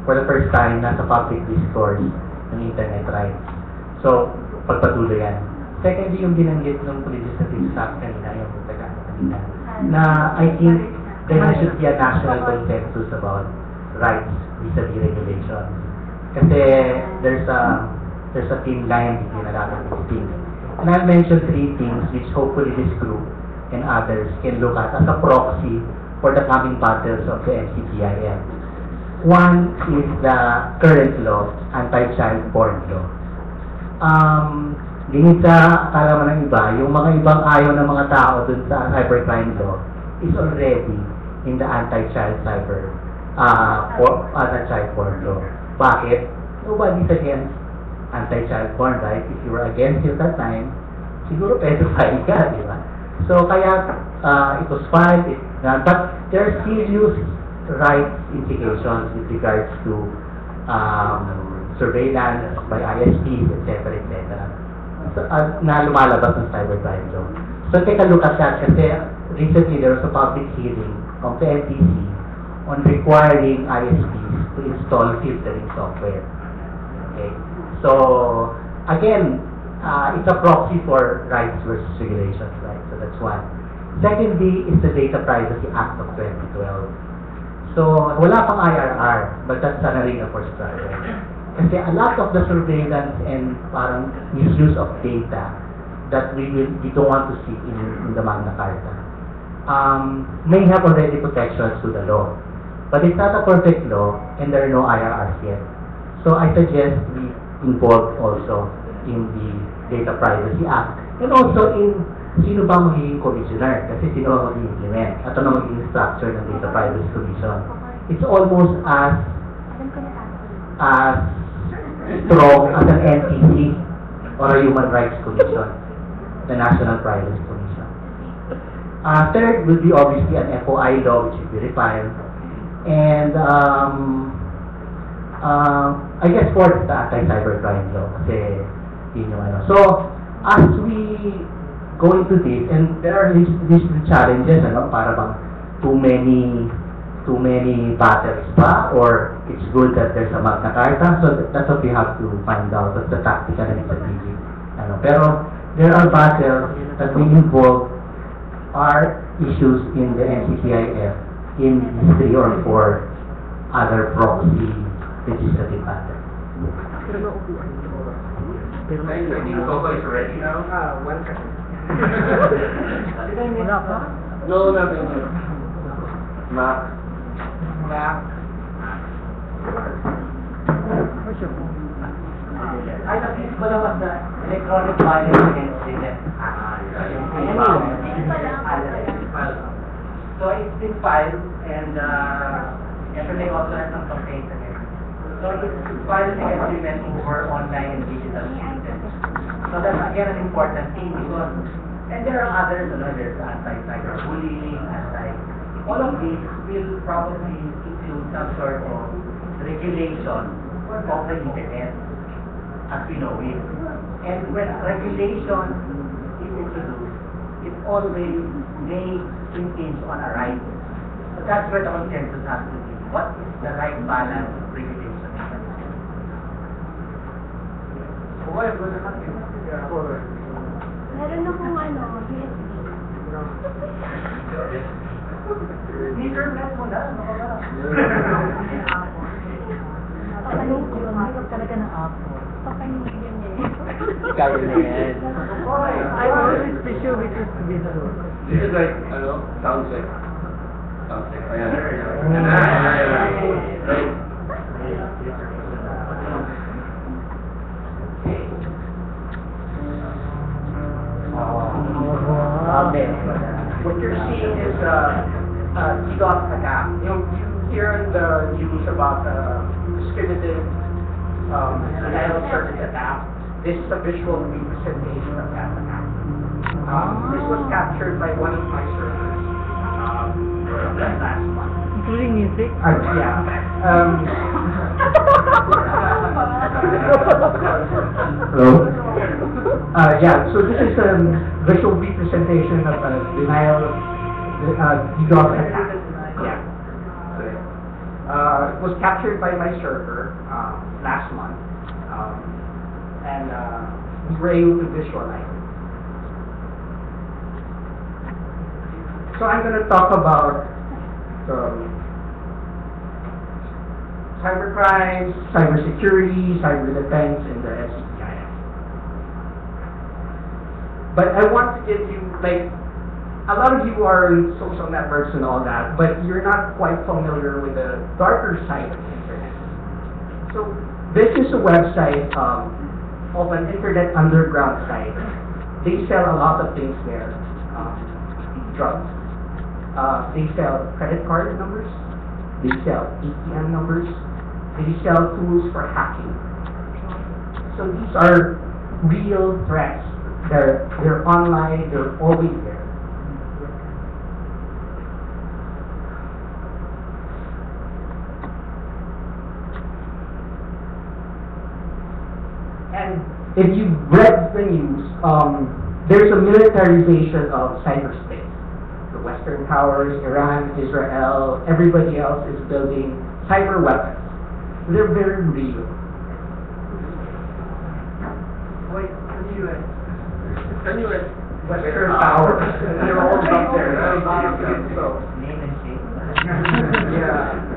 for the first time, nasa public discourse ng internet rights. So, pagpatuloy yan. Secondly, yung binanggit ng legislative staff kanina, yung kanina, na I think there should be a national consensus about rights vis-a-vis regulations. Kasi there's a thin line between a lot of these things. And I'll mention three things which hopefully this group and others can look at as a proxy for the coming battles of the NCPIM. One is the current law, anti-child porn law. Dingin sa akala mo ng iba, yung mga ibang ayaw ng mga tao dun sa cybercrime law is already in the anti-child porn law. Bakit? Nobody's against anti-child porn, right? If you were against it at that time, siguro pedophile ka, di ba? So, kaya it was filed, but there are serious rights implications with regards to surveillance by ISPs, etc., etc. So, na lumalabas ng cybercrime law. So, take a look at that kasi recently there was a public hearing of the NTC on requiring ISPs to install filtering software. Okay? So, again, it's a proxy for rights versus regulations, right? So, that's one. Secondly is the Data Privacy Act of 2012. So, wala pang IRR, but that's an arena for struggle. Kasi a lot of the surveillance and parang misuse of data that we don't want to see in the Magna Carta may have already protections to the law. But it's not a perfect law and there are no IRRs yet. So I suggest we involve also in the Data Privacy Act and also in sino ba magiging commissioner kasi sino ba mag-implement at ano magiging structure ng Data Privacy Commission. It's almost as strong as an NTC or a Human Rights Commission, the National Privacy Commission. Third will be obviously an FOI law which is verified. And I guess fourth is the anti-cybercrime law kasi yun yung ano. So, as we go into this, and there are these challenges, para bang too many too many battles ba, or it's good that there's a Magna Carta? So that's what we have to find out, what's the tactical and strategic. Pero there are battles that will involve our issues in the NCCIF in 3 or 4 other proxy legislative battles. I think Coco is ready now. One second. Wala pa? No, nothing. Mac. I think ko naman the electronic violence against women. So it's been filed and yesterday also had some complaints against. So it's filed against women who were online and digital cheated. So that's again an important thing because, and there are others, there's anti-cyberbullying, all of these will probably include some sort of regulation of the internet as we know it. And when regulation is introduced, it always may impinge on a right. So that's where the consensus has to be. What is the right balance of regulation? Meron akong USB. Internet mo na, ano ka ba? Papanig yun. Ikaw talaga ng Apple. Papanig yun eh. Ikaw na yan. I always picture it is to be true. This is like, sound check. Sound check. Ayan. What you're seeing is DDoS attack. You hear in the news about distributed denial of service attack. This is a visual representation of that attack. This was captured by one of my servers last month. Including music? Hello? So this is a visual representation of a denial of DDoS attack. It was captured by my server last month, and we were able to visualize it. So I'm going to talk about cybercrimes, cybersecurity, cyber defense, and the SCIF. But I want to give you, a lot of you are in social networks and all that, but you're not quite familiar with the darker side of the internet. So this is a website of an internet underground site. They sell a lot of things there. Drugs. They sell credit card numbers. They sell ATM numbers. They sell tools for hacking. So these are real threats. They're online. They're always there. And if you've read the news, there's a militarization of cyberspace. The Western powers, Iran, Israel, everybody else is building cyber weapons. They're very real. Wait, Can you Western powers. They're all up there. So, Name and shape. yeah.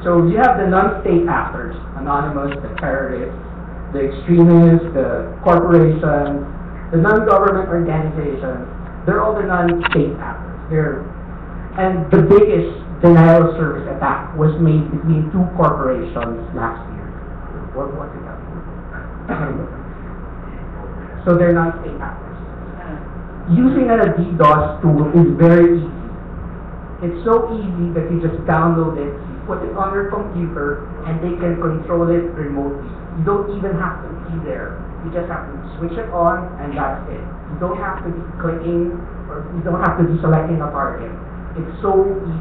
So you have the non-state actors, anonymous, the terrorists, the extremists, the corporations, the non-government organizations. They're all the non-state actors. And the biggest denial of service attack was made between two corporations last year. What was it? So they're non-state actors. Using a DDoS tool is very easy. It's so easy that you just download it, you put it on your computer, and they can control it remotely. You don't even have to be there. You just have to switch it on, and that's it. You don't have to be clicking, or you don't have to be selecting a target. It's so easy,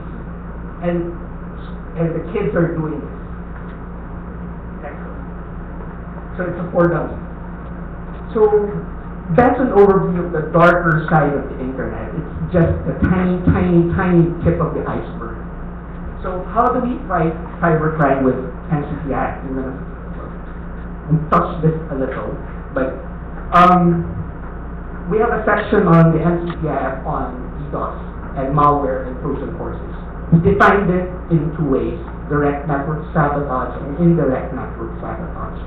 and the kids are doing this. Excellent. So it's a for dummies. So that's an overview of the darker side of the internet. It's just a tiny, tiny, tiny tip of the iceberg. So how do we fight cybercrime with NCPI? I'm gonna touch this a little, but we have a section on the NCPI on DDoS and malware and Trojan horses. We defined it in two ways: direct network sabotage and indirect network sabotage.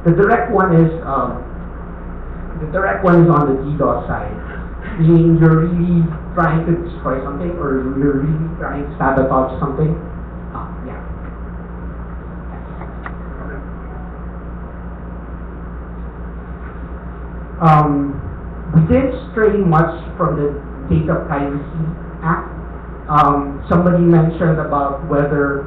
The direct one is on the DDoS side, meaning you're really trying to destroy something or you're really trying to sabotage something. Yeah. We didn't stray much from the Data Privacy Act. Somebody mentioned about whether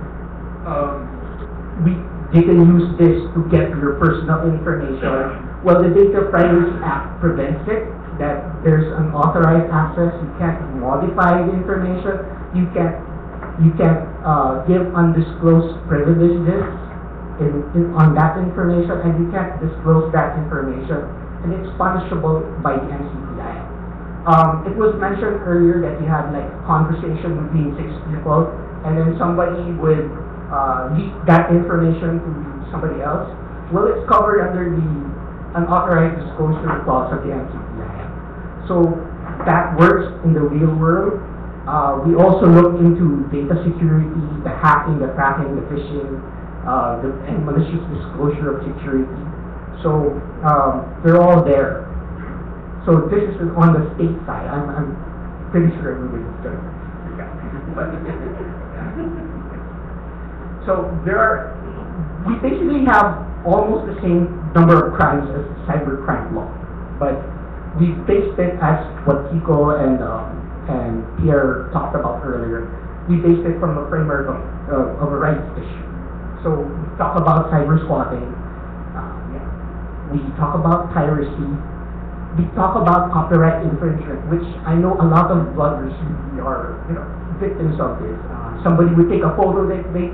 they can use this to get your personal information. Well, the Data Privacy Act prevents it, that there's unauthorized access. You can't modify the information. You can't give undisclosed privileges on that information, and you can't disclose that information, and it's punishable by the NCPI. It was mentioned earlier that you had like a conversation between 6 people, and then somebody would leak that information to somebody else. Well, it's covered under the unauthorized disclosure clause of the NCPI. So that works in the real world. We also look into data security, the hacking, the tracking, the phishing, and malicious disclosure of security. So they're all there. So this is on the state side. I'm pretty sure everybody's going to. So we basically have almost the same number of crimes as cybercrime law, but we based it as what Kiko and Pierre talked about earlier. We based it from a framework of a rights issue. So we talk about cyber squatting. We talk about piracy. We talk about copyright infringement, which I know a lot of bloggers are, victims of this. Somebody would take a photo that they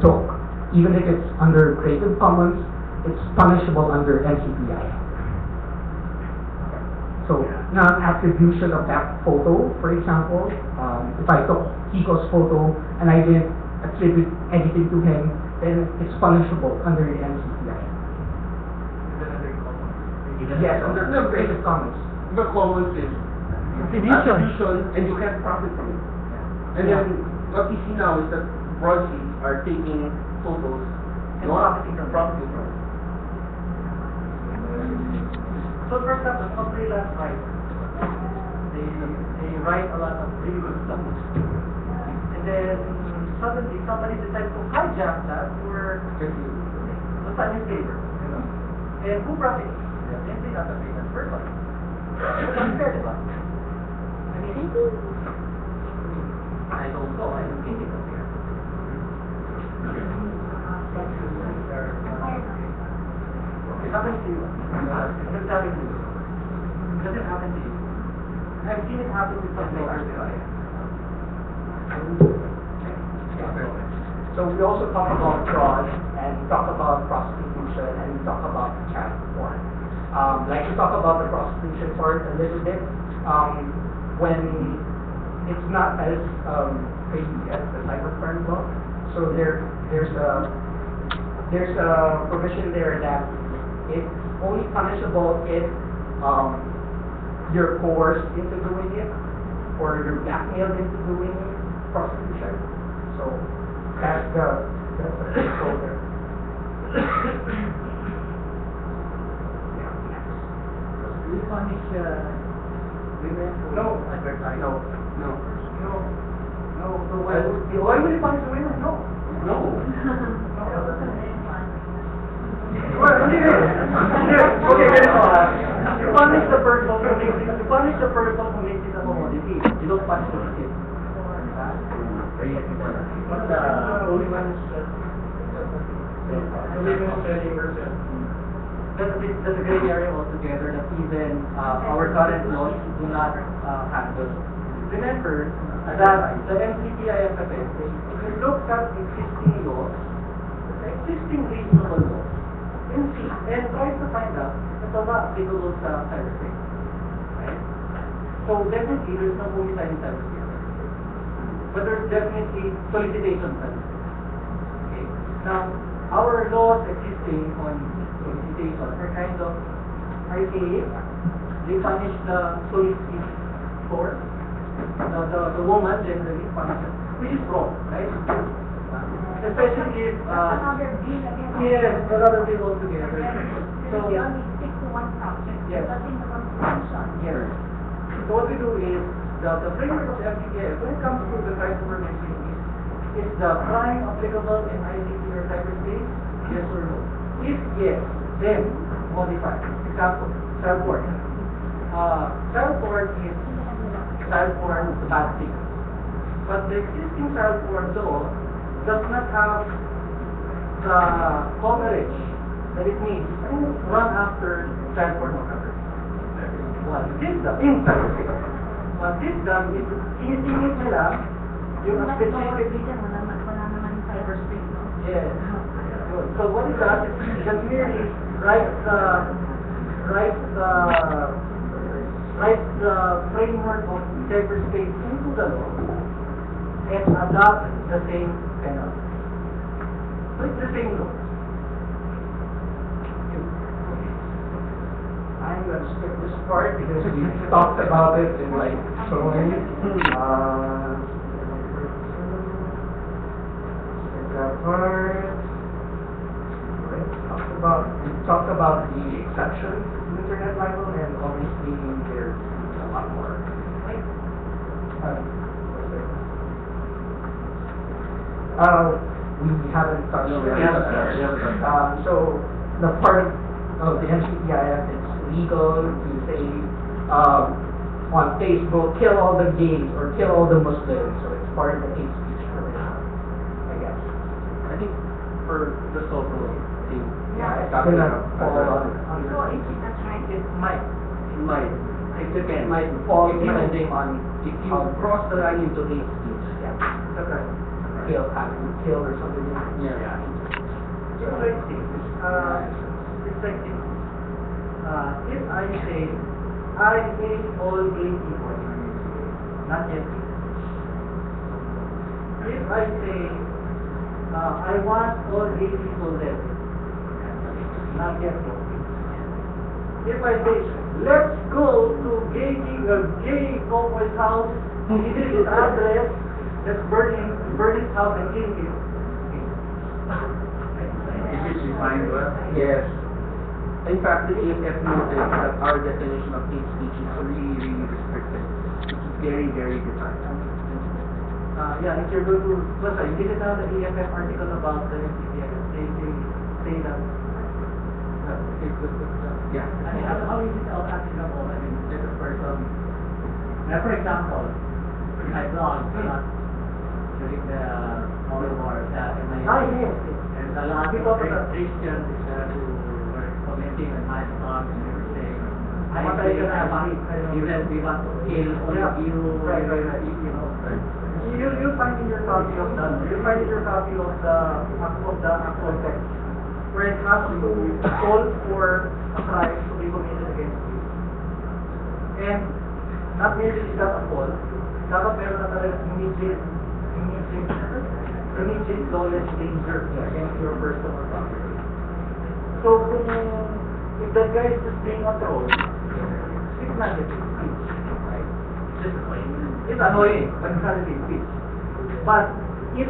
took, even if it's under Creative Commons, it's punishable under NCPI. So non-attribution of that photo, for example, if I took Kiko's photo and I didn't attribute anything to him, then it's punishable under the NCPI. Yes, under Creative Commons. The commons is attribution, and you can't profit from it. And then what we see now is that broadsheets are taking photos and profiting from it. So for example, some freelance writers, they write a lot of really good stuff. And then suddenly somebody decides to hijack that for a newspaper. And who profits? Definitely not the freelance person. It's unfair, diba? I mean, I don't know. I don't think it's unfair. It happens to you. It doesn't happen to you. It doesn't happen to you. I've seen it happen with some bloggers. So we also talk about fraud, and we talk about prostitution, and we talk about child porn. Like we talk about the prostitution part a little bit, when it's not as crazy as the cybercrime law. So there's a provision there that it's only punishable if you're coerced into doing it or you're blackmailed into doing prostitution. So that's the control there. Do you punish women? No. Why would you punish women? No. No. Okay, you punish the person who makes it. You punish the person who makes it a commodity. You don't punish the kid. What's the women's selling versus? That's a great area altogether that even our current laws do not handle. remember that the NCPIFFS, if you look at existing laws, existing reasonable laws, and try to find out ito ba applicable sa cyberspace. Right? So definitely there's no homicide in cyberspace. But there's definitely solicitation cyberspace. Okay. Now, our laws existing on solicitation are kind of archaic. They punish the solicitor, the woman generally punishes, which is wrong, right? Especially if yes, another bill altogether. So we only stick to one subject, yes. but in the Constitution. Yes. So what we do is the framework of FTPS, when it comes to the crime prevention, is the crime applicable in ICT or cyberspace? Yes or no? If yes, then modify. Example, child porn. Child porn is child porn bad thing. But the existing child porn law does not have the coverage that it needs to run after child pornography. What this does in cyberspace? What this does is sinisingit nila yung specific. Wala naman cyberspace, no? Yes. So what it does is just merely writes the framework of cyberspace into the law and adopt the same penalty. So it's the same law. I'm going to skip this part because we talked about it in like so many. Skip that part. We talked about the exception to internet libel, and obviously there's a lot more. We haven't touched on so the part of the NCPIF, it's legal to say on Facebook, kill all the gays or kill all the Muslims, so it's part of the hate speech provision, I guess. I think for the social thing, It's gonna fall under. So it's that's right. it might. It depends. Might fall Depending on if you cross the line into hate speech. Okay. Kill or something. Yeah. It's like this. It's like this. If I say, I hate all gay people, not yet. If I say, I want all gay people dead, not yet. If I say, let's go to gay cowboy's house, give him his address, let's burn his house and kill him. Is it defined well? Yes. In fact, the AFF noted that our definition of hate speech is really, really restricted. It's very, very defined. Yeah, if you're going to, you did it now the AFF article about the NCPS, they say that. Yeah. I mean, how is it applicable? I mean, there's a person, for example, I blog during the World War in my and a lot of Christians who were commenting on my blog and they were saying, we want to kill all of you, you know. You'll find in your copy of the actual text, where it has to call for a crime to be committed against you. And not merely is that a call, dapat meron na talaga immediate lawless danger against your person or property. So if that guy is just being a troll, it's not a speech, right? It's annoying, but it's not a speech. But if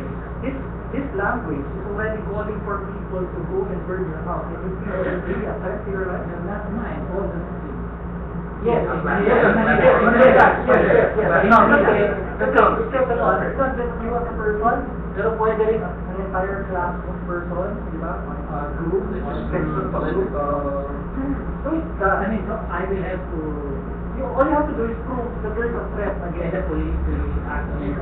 this language is already calling for people to go and burn your house, it would be really a threat to your life. And that's mine, all the Muslims. Yes. No, It's not just you as a person, pero pwede rin an entire class of person, di ba? Group, section of group. So it's I mean, so I will have to, all you have to do is prove that there is a threat get against the police to act on it.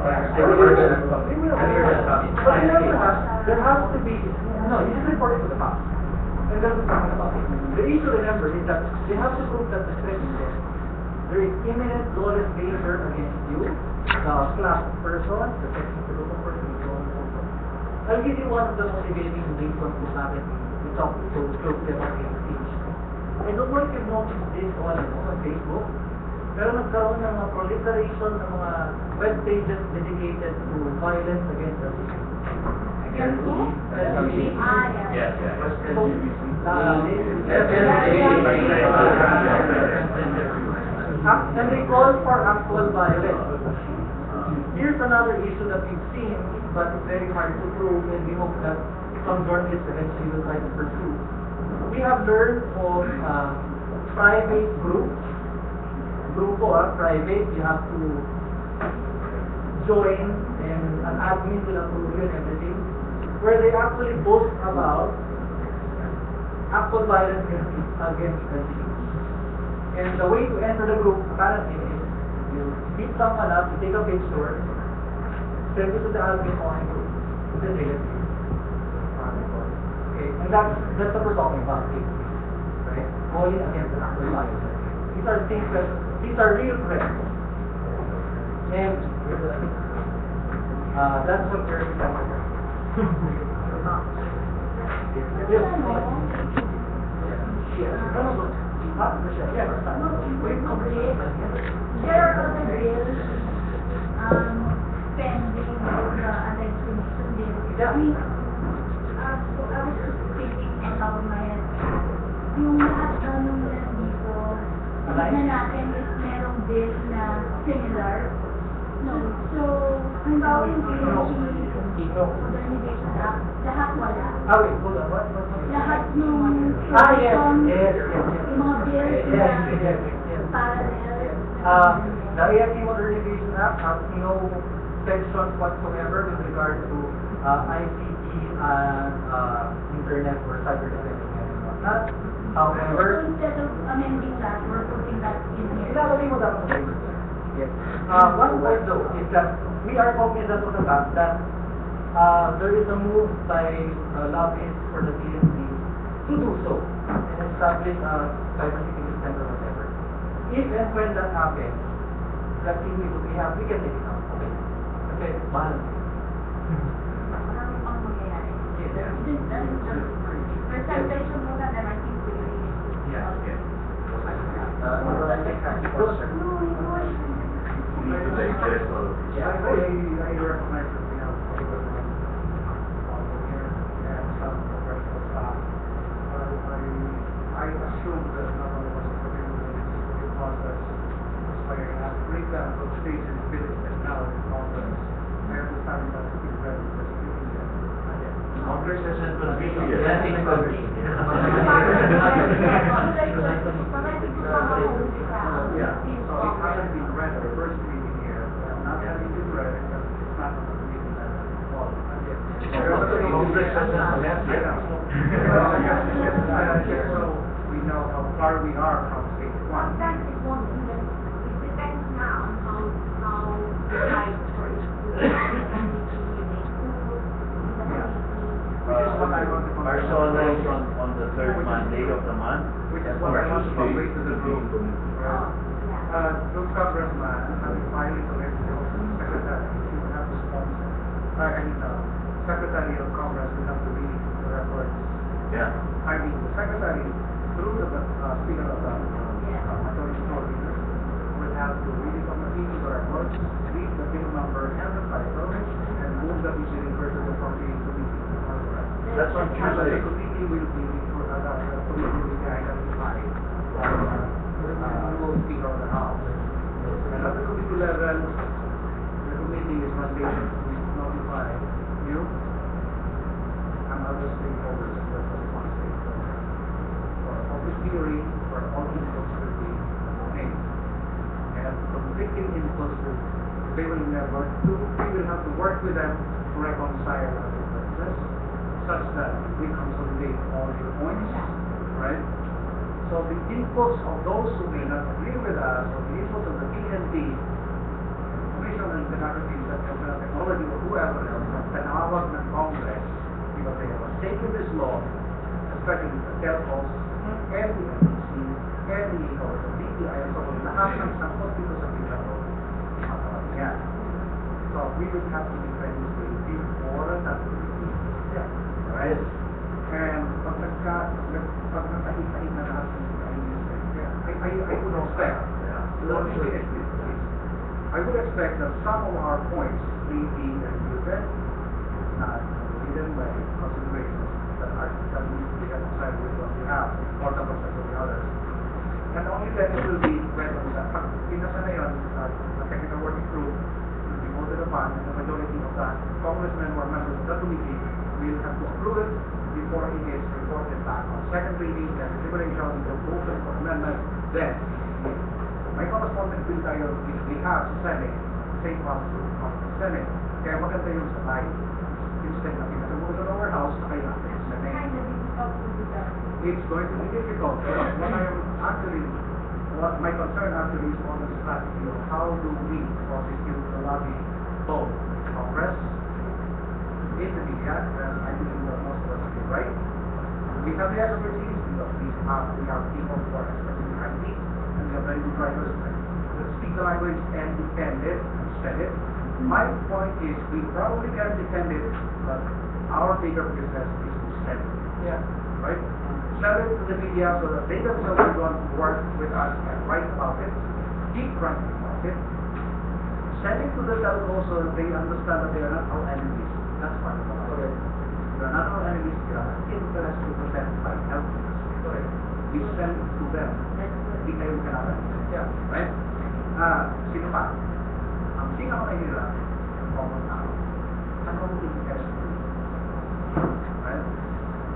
But there has to be, no, you just report it to the cops. And that's what I'm talking about. The issue, remember, is that they have to prove that the threat is there. There is imminent lawless danger against you, class of person, the technical group of person, and so on and so forth. I'll give you one of the motivating reasons kung bakit we talk so closely about hate speech. I don't know if you've noticed this on Facebook, pero nagkaroon ng mga proliferation ng mga web pages dedicated to violence against LGBT. And they call for actual violence. Here's another issue that we've seen, but it's very hard to prove, and we hope that some journalists eventually will try to pursue. We have learned of private groups. Private, you have to join, and an admin will approve you and everything, where they actually post about actual violence against LGBT. And the way to enter the group, apparently, is you meet someone up, you take a picture, send it to the admin on the group, then they get you. Okay, and that's what we're talking about, right? Going against the actual violence. These are things that, these are real threats. And that's what we're talking about. There are other bills, pending with the anti-discrimination bill. I was just thinking on top of my head, yung lahat nung nandito, tignan natin if merong bill na similar. No. So, halimbawa yung Modernization Act, lahat wala. Wait, hold on, what? Lahat nung Yes. yung mga bills na parallel. The AFP Modernization Act has no sections whatsoever with regard to ICT and internet or cyber defense and whatnot. However, So instead of amending that, we're putting that in here. ilalagay mo dapat sa paper. Yes. One point though is that we are cognizant of the fact that there is a move by lobbyists for the PNP to do so and establish a cybersecurity center or whatever. If and when that happens, that thing we can take it out. Okay. Okay, mahal. Parang ang mangyayari. Presentation mo na naman yung I recognize that we have a good problem here and some professional staff. I assume that not only was it the process, I have read that for stage and village and now in Congress. I understand that to be ready for speaking there. Congress hasn't convened yet. Yeah, so it hasn't been read at the first meeting here, not having been read, because it's not on the meeting that well. Congress hasn't met yet. So we know how far we are from stage one. That is one thing that it depends now on how tight for each Which is what I want to Barcelona is on the third Monday of the month. Which is what I want to convey to the group. Those congressman, having finally collected the secretary, he will have to sponsor. Secretary of Congress will have to read the records. Yeah. I mean, the secretary, through the speaker of the Attorney General, will have to read it from the TV records, read the bill number and the title, and move that we should refer to the appropriate committee. That's on Tuesday. The committee will be identified. Will speak on the House. And at the committee level, the committee is mandated to notify you and other stakeholders that are stakeholders for public hearing for all inputs to be made. And conflicting inputs they will never do. We will have to work with them to reconcile the differences such that we consolidate all your points, right? So the inputs of those who may not agree with us, or the inputs of the PNP, Commission on Democracy and Technology, or whoever else, ang panawag ng Congress, because they have taken this law, especially the telcos, and the NBC, and the DTI, and so on, lahat ng sangkot dito sa bigla ko. Yan. we would have to defend this way before that. Yeah. Right? And pag nagkahit-kahit na lahat ng I would expect, I would expect that some of our points may be refuted, not hidden by considerations that need to be emphasized with what we have, or the perspective of the others. And only then it will be read on that. Pag pinasa na yun, the technical working group will be voted upon, and the majority of the congressmen or members of the committee will have to approve it before it is reported back on second reading and deliberation, the motion for amendment. Then, may correspondent bill tayo we have sa Senate, same process of the Senate. Kaya maganda yung sa tayo. Instead na pinatulog sa lower house, na kaya natin sa Senate. It's going to be difficult. What I am actually, what my concern actually is on the strategy of how do we prosecute the lobby both Congress, in the media, and I believe that most of us are right. We have the expertise because we have people who are experts in IT, and we have very good writers that speak the language and defend it and spread it. My point is we probably can defend it, but our bigger business is to sell it. Yeah. Right? Sell it to the media so that they themselves are going to work with us and write about it, keep writing about it. Send it to the telcos so that they understand that they are not our enemies. That's part of it. We are not our enemies. We are interest to protect by helping us. Correct. We send it to them. Hindi kayo kailangan. Yeah. Right? Sino pa? Ang pinaka-mahirap, ang common tao. Ano ang interest to you? Right?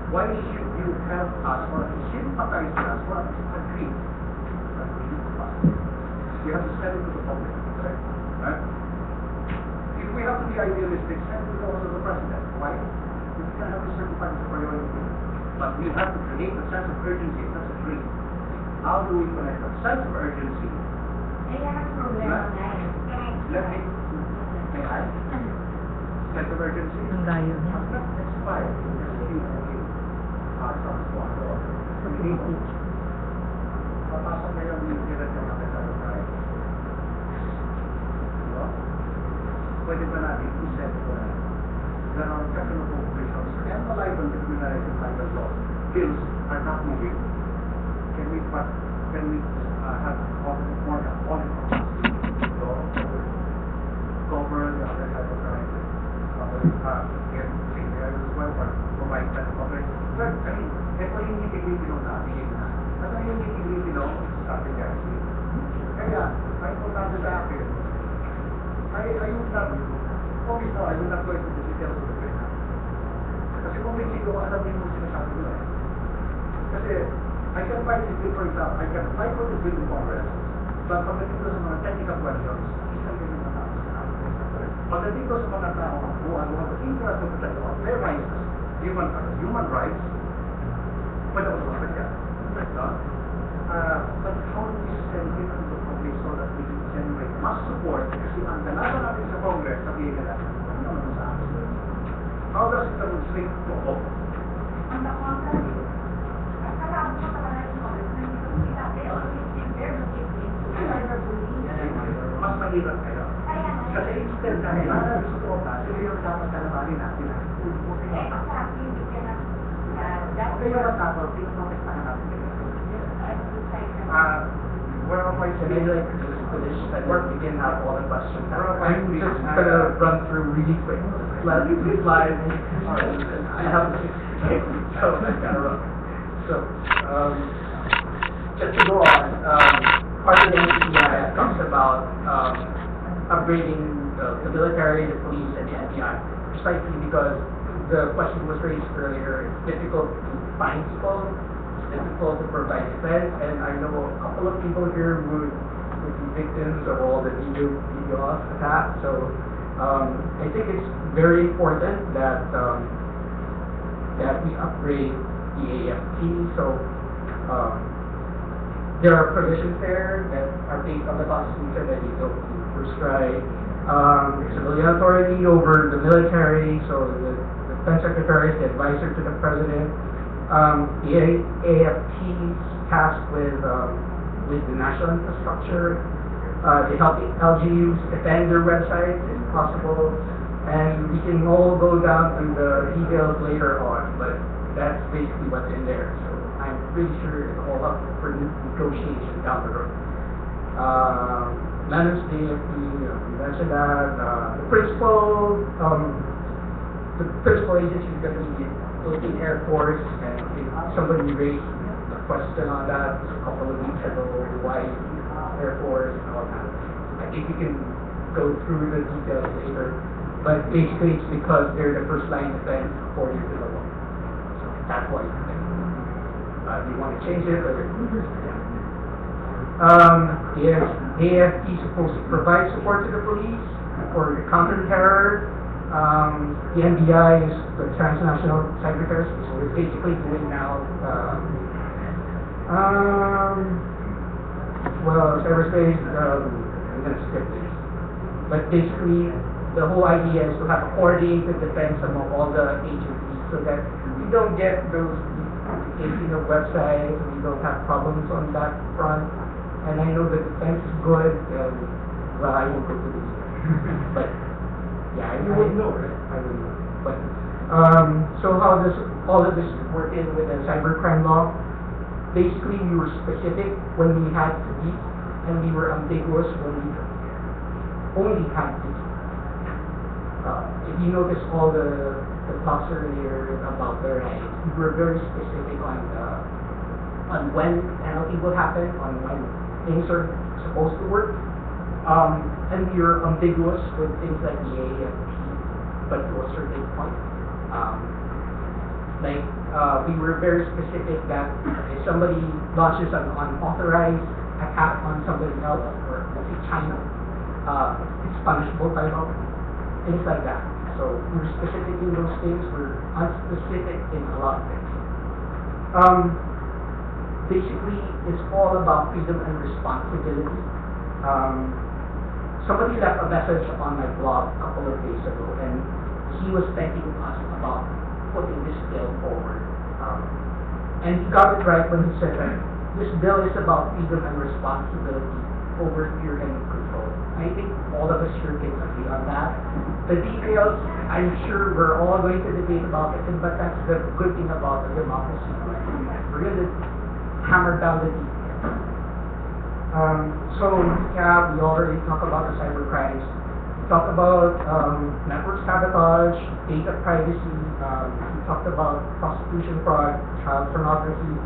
Why should you help us or sympathize with us or agree? Agree with us. We have to send it to the public. Correct? Right? If we have to be idealistic, send it also to the president. Why? We can have to certify the priority. But we have to create a sense of urgency. That's a dream. How do we connect a sense of urgency? Let me. May I? Sense of urgency? Ang layo niya. Has not expired. Papasok na yung direct na makita ng tayo. Diba? Pwede ba natin i-set ko na there are technical provisions and the libel between libel laws. Bills are not moving. Can we have more audit cover the other type of crime, get there as well, or provide that coverage. But, I mean, ito yung nitty-gritty nung natin na. At ano yung nitty-gritty nung starting guarantee. Kaya, ang importante sa akin, I would not, obviously, I would not go into the details of the business. Kasi kung may sino, alam din mo sinasabi ko eh. Kasi, I can fight this bill, for example, I can fight for this bill in Congress, but pagdating ko sa mga technical questions, isa din yung mga pagdating ko sa mga tao who have the interest to protect their rights, human rights, pwede ko sumagot yan. But how do we send it to the public so that we can generate mass support? Kasi ang dalaman natin sa Congress, sabihin nila, ano naman sa akin? How does it translate to hope? Ang contrary, akala ko sa kanila yung Congress, na hindi ko sila, they always think they're looking into cyberbullying. Mas mahirap kayo. Kasi instead na nila, gusto ka, sila yung dapat kalabanin natin na. Exactly, we cannot, Kaya yung dapat, pinag-protectahan natin. Where am I sitting for this network? We can have all the questions. I'm just gonna run through really quick. Slides. I have so I gotta run. So, just to go on, part of the NCI talks about upgrading the military, the police, and the FBI, precisely because the question was raised earlier. It's difficult to find people. Difficult to provide defense, and I know a couple of people here would be victims of all the DDoS attacks. So I think it's very important that that we upgrade the AFT. So there are provisions there that are based on the Constitution that you don't prescribe civilian authority over the military. So the defense secretary is the advisor to the president. The AFT is tasked with the national infrastructure, They help the LGUs defend their websites if possible, and we can all go down to the details later on, but that's basically what's in there. So I'm pretty sure it's all up for negotiation down the road. Manners Day, we mentioned that. The principal agency is going to be the Philippine Air Force, and somebody raised a question on that a couple of weeks ago, why Air Force and all that. I think we can go through the details later, but basically it's because they're the first line defense according to the law. So that's why. Do you want to change it or? Yes, AFP is supposed to provide support to the police for the counter-terror. The NBI is the transnational cyberterrorist, so we're basically doing now. Well, cyberspace, I'm going to skip this. But basically, the whole idea is to have a coordinated defense among all the agencies so that we don't get those duplicating of websites, we don't have problems on that front. And I know the defense is good, well, I won't go to this. But, yeah, You would know, right? I would know. But, so how does all of this work in with the cybercrime law? Basically, we were specific when we had to be, and we were ambiguous when we only had to be. If you notice all the talks earlier about the rights, we were very specific on when penalty will happen, on when things are supposed to work, and we are ambiguous with things like the AFP, but to a certain point. We were very specific that if somebody launches an unauthorized attack on somebody else, or let's say China, it's punishable by law, things like that. So we're specific in those things, we're unspecific in a lot of things. Basically, it's all about freedom and responsibility. Somebody left a message on my blog a couple of days ago, and he was thanking us about putting this bill forward. And he got it right when he said that this bill is about freedom and responsibility over fear and control. I think all of us here can agree on that. The details, I'm sure we're all going to debate about it, but that's the good thing about the democracy. We're going to hammer down the details. So, yeah, we already talked about the cyber crimes. We talked about network sabotage, data privacy. We talked about prostitution, fraud, child pornography.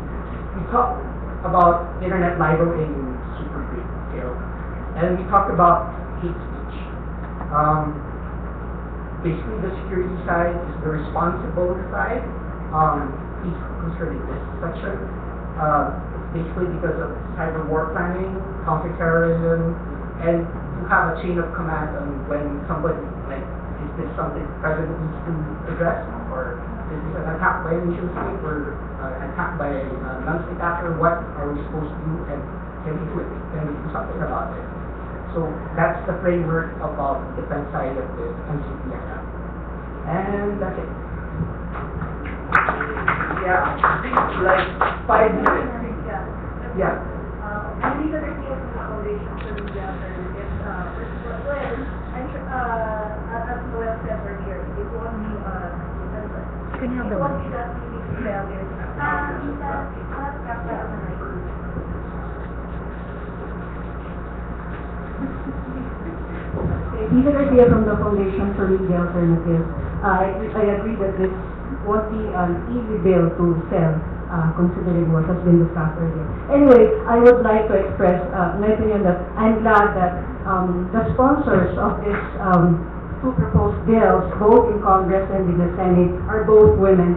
We talked about internet libel in super great detail. And we talked about hate speech. Basically, the security side is the responsible side. Please consider this section. Basically because of cyber war planning, counterterrorism, and to have a chain of command on when somebody, like, is this something the president needs to address, or is this an attack by a nation state, or attack by a non-state actor? What are we supposed to do, and can we do it? Can we do something about it? So that's the framework about the defense side of the NCPI. And that's it. Yeah, I think like 5 minutes. Yeah. I'm legal review of the foundation for media alternatives. Well, I'm sure, as Noel said earlier, it won't be, Can you have the it won't be that easy to sell it. Legal idea from the Foundation for Media Alternatives. I agree that this won't be an easy bill to sell, considering what has been discussed earlier. Anyway, I would like to express my opinion that I'm glad that the sponsors of this two proposed bills, both in Congress and in the Senate, are both women.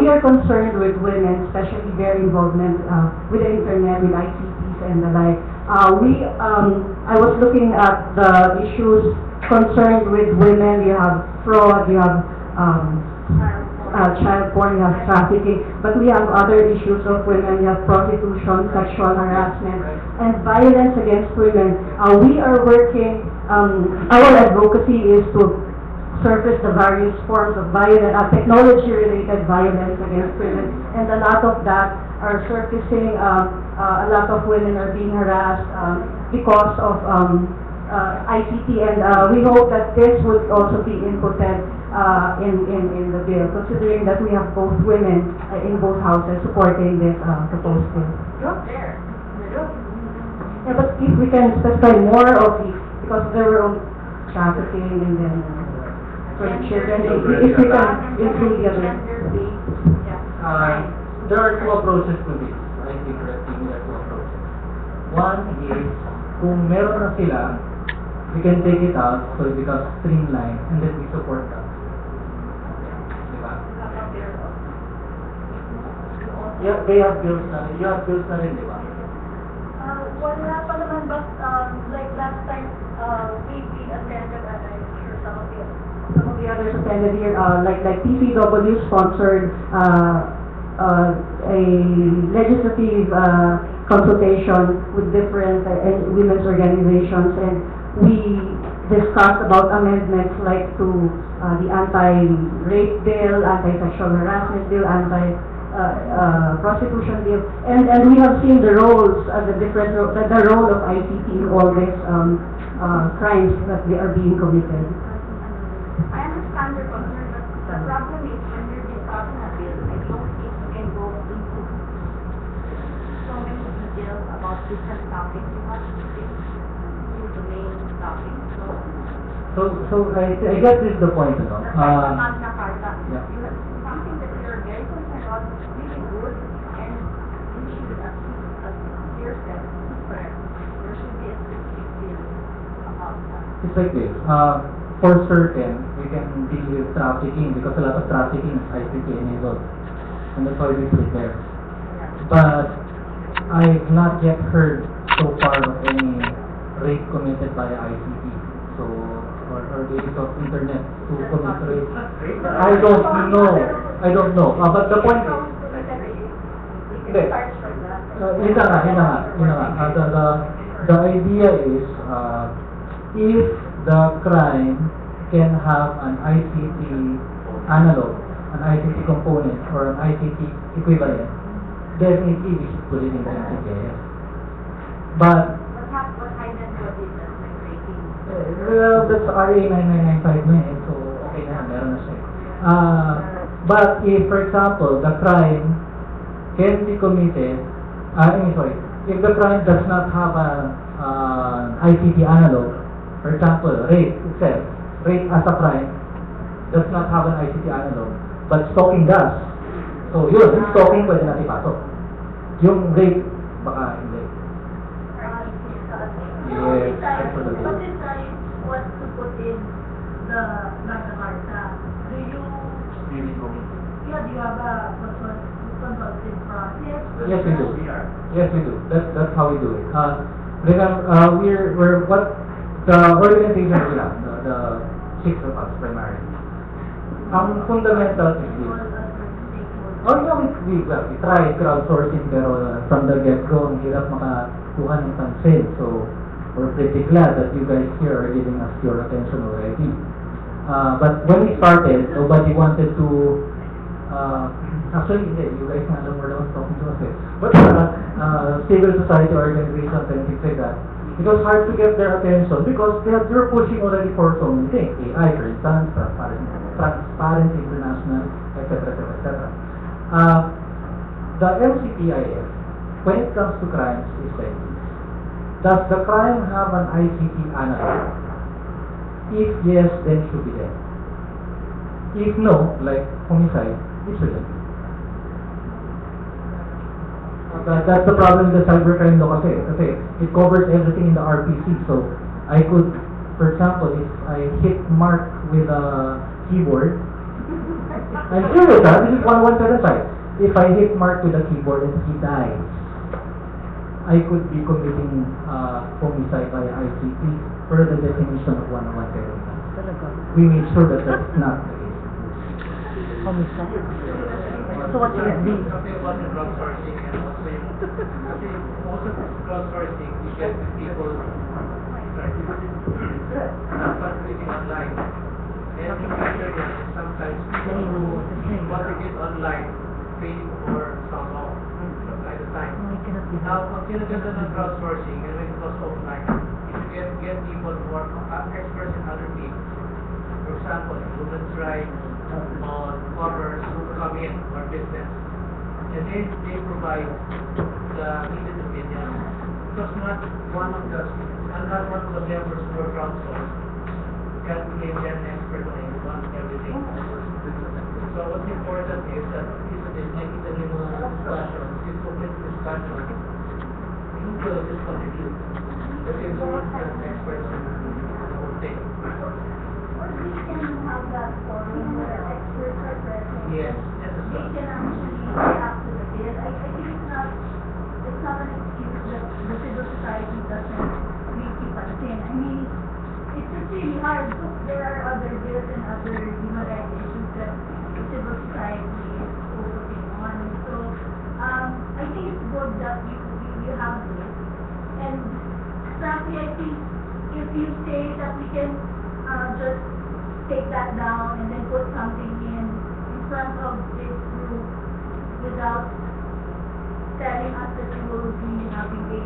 We are concerned with women, especially their involvement with the internet, with ICTs and the like. I was looking at the issues concerned with women. You have fraud, you have child porn, you have trafficking, but we have other issues of women. You have prostitution, sexual harassment, and violence against women. We are working, our advocacy is to surface the various forms of violence, technology-related violence against women, and a lot of that are surfacing a lot of women are being harassed because of ICT, and we hope that this would also be inputted in the bill, considering that we have both women in both houses supporting this proposed bill. Yeah, but if we can specify more of these, because there were trafficking and then for the children, if we can include the other. There are two approaches to this. I think there are two approaches. One is, kung meron na sila, we can take it out so it becomes streamlined and then we support them. Diba? Yeah, they have bills na rin. You have bills na rin, diba? Wala pa naman, but like last time, we attended, and I'm sure some of the others attended here, like PCW sponsored a legislative consultation with different women's organizations, and we discussed about amendments like to the anti-rape bill, anti-sexual harassment bill, prostitution bill, and we have seen the roles, the role of ICT in all these crimes that they are being committed. I understand your concern, but the problem is when you're discussing a bill, I don't think you can go into so many details about different topics. You have to stick to the main topic. So I guess this is the point, you know. Magna Carta. Yeah. Something that you're very concerned about is really good, and you should, as Pierre said, there should be a specific bill about that. It's like this. For certain, we can deal with trafficking because a lot of trafficking is ICT enabled, and that's why we put it there. But I've not yet heard so far of any rape committed by ICT, so or the use of internet to commit rape. I don't know. But the point is, the idea is if the crime can have an ICT analog, an ICT component, or an ICT equivalent, definitely we should put it in the NCKS. But What heightened what is that, like rating? well, that's RA 9995 so okay na, meron na siya. But if, for example, the crime can be committed, if the crime does not have an ICT analog, for example, rape itself, rape as a crime does not have an ICT analog, but stalking does. So yun, yung stalking pwede natin ipasok. Yung rape, baka hindi. Yes, absolutely. But decide what to put in the Magna Carta. Do you have a consultative process? Yes, we do. Yes, we do. That's how we do it. Remember, we're what the organization we have, the six of us primarily. Ang fundamental is this. We tried crowdsourcing, pero from the get-go, ang hirap makakuha ng pansin. So, we're pretty glad that you guys here are giving us your attention already. But when we started, nobody wanted to, actually, you guys were the ones talking to us. But civil society organizations and things like that, it was hard to get their attention because they're pushing already for so many things. AI, for instance, Transparency International, etc. The MCPIF, when it comes to crimes, is like this. Does the crime have an ICT analog? If yes, then it should be there. If no, like homicide, it shouldn't. That's the problem with the cybercrime law kasi it covers everything in the RPC. So I could, for example, if I hit Mark with a keyboard, I'm serious, this is 1175. If I hit Mark with a keyboard and he dies, I could be committing homicide by ICT per the definition of 1175. We made sure that that's not the case. Homicide. So what should it be? Crowdsourcing, you get the people fundraising online. And sometimes what they get online paying for some of the time. Now, ang kinaganda ng crowdsourcing, and when it was offline, if you get people who are experts in other fields, for example, women's rights, on commerce, who come in, or business, and then they provide the needed opinion. Because not one of the members who are crowdsourced can claim they're an expert on everything. So what's important is that nakita niyo yung mga discussion, yung complete discussion, you will just contribute. Kasi you don't have experts in the whole thing. Or we can have that forum where experts are present. Yes, yes, as They well. can actually react to the bill. I think it's not an excuse that the civil society doesn't really keep us in. I mean, it's just really hard. There are other bills and other human rights issues that the civil society is focusing on. So, I think it's good that you have this. And frankly, I think if you say that we can just take that down and then put something in front of this group without telling us that we will be having a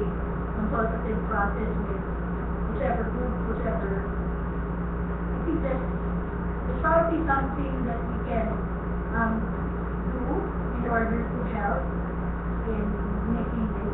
consultative process with whichever group, whichever. I think there's probably something that we can do in order to help in making this.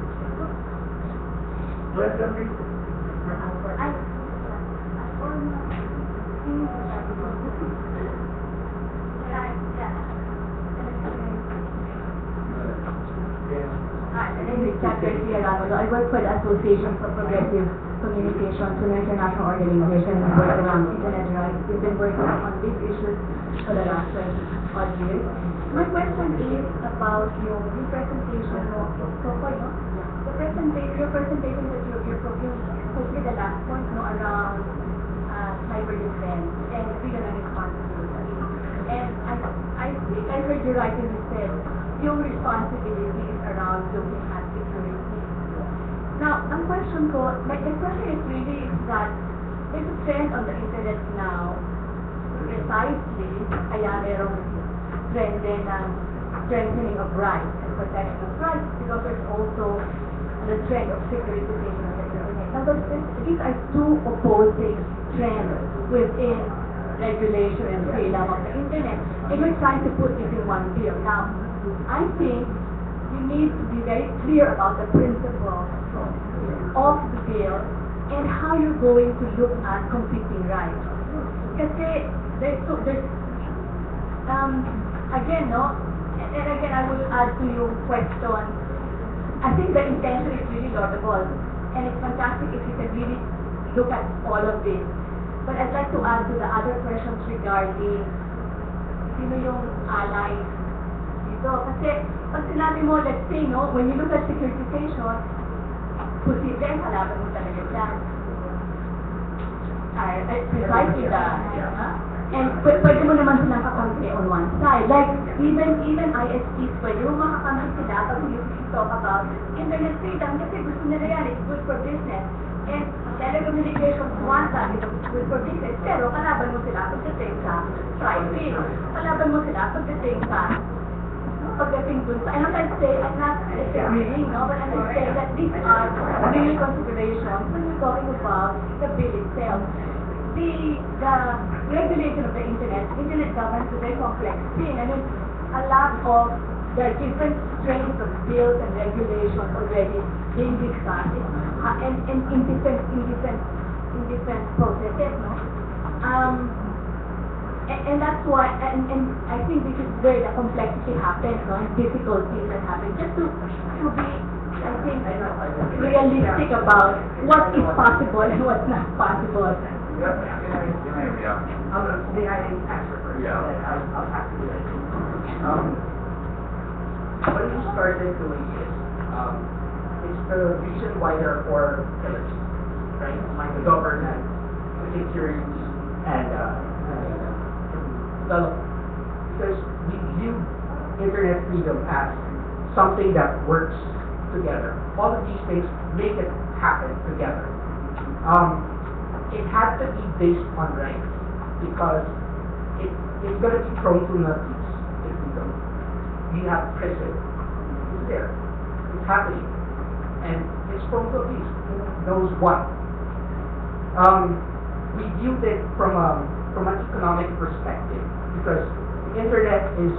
I work for the Association for Progressive Communications, an international organization. We work around internet rights. We've been working on these issues for the last 20 odd years. My question is about your presentation of the presentation that you're proposing, especially the last point around cyber defense and freedom and responsibility. And I think I heard you right when you said your responsibility is around looking at security. Now, the question is really is that there's a trend on the internet now, precisely, kaya merong trend din ng strengthening of rights and protection of rights, because there's also the trend of securitization of the internet. Now, these are two opposing trends within regulation and freedom of the internet, and we're trying to put it in one bill. Now, I think you need to be very clear about the principle of the bill and how you're going to look at competing rights. Kasi there's again, and again I will add to your question. I think the intention is really laudable, and it's fantastic if you can really look at all of this. But I'd like to add to the other questions regarding sino yung allies dito. Kasi pag sinabi mo, let's say, when you look at securitization, posible ang kalaban mo talaga dyan. Precisely that. And pwede mo naman silang kakampi on one side. Like, even ISPs, pwede mo makakampi sila pag you talk about internet freedom kasi gusto nila yan, it's good for business. And telecommunications want that, it's good for business. Pero kalaban mo sila pagdating sa private. Kalaban mo sila pagdating dun sa, I'm not disagreeing, but I'm saying that these are really considerations when we're talking about the bill itself. The regulation of the internet governance is a very complex thing. I mean, a lot of the different strains of bills and regulations already being discussed and in different processes, and that's why, and I think this is where the complexity happens, and difficulties that happen. Just to be, I think, realistic about what is possible and what's not possible. May I answer first? Yeah. I'll have to do it. What we started doing is, it's the reason why there are 4 pillars, right? Like the governance, security, and development. Because we view internet freedom as something that works together. All of these things make it happen together. It has to be based on rights, because it's going to be prone to abuse if we don't. We have prison. It's there. It's happening. and it's prone to abuse. Who knows what? We viewed it from an economic perspective because the internet is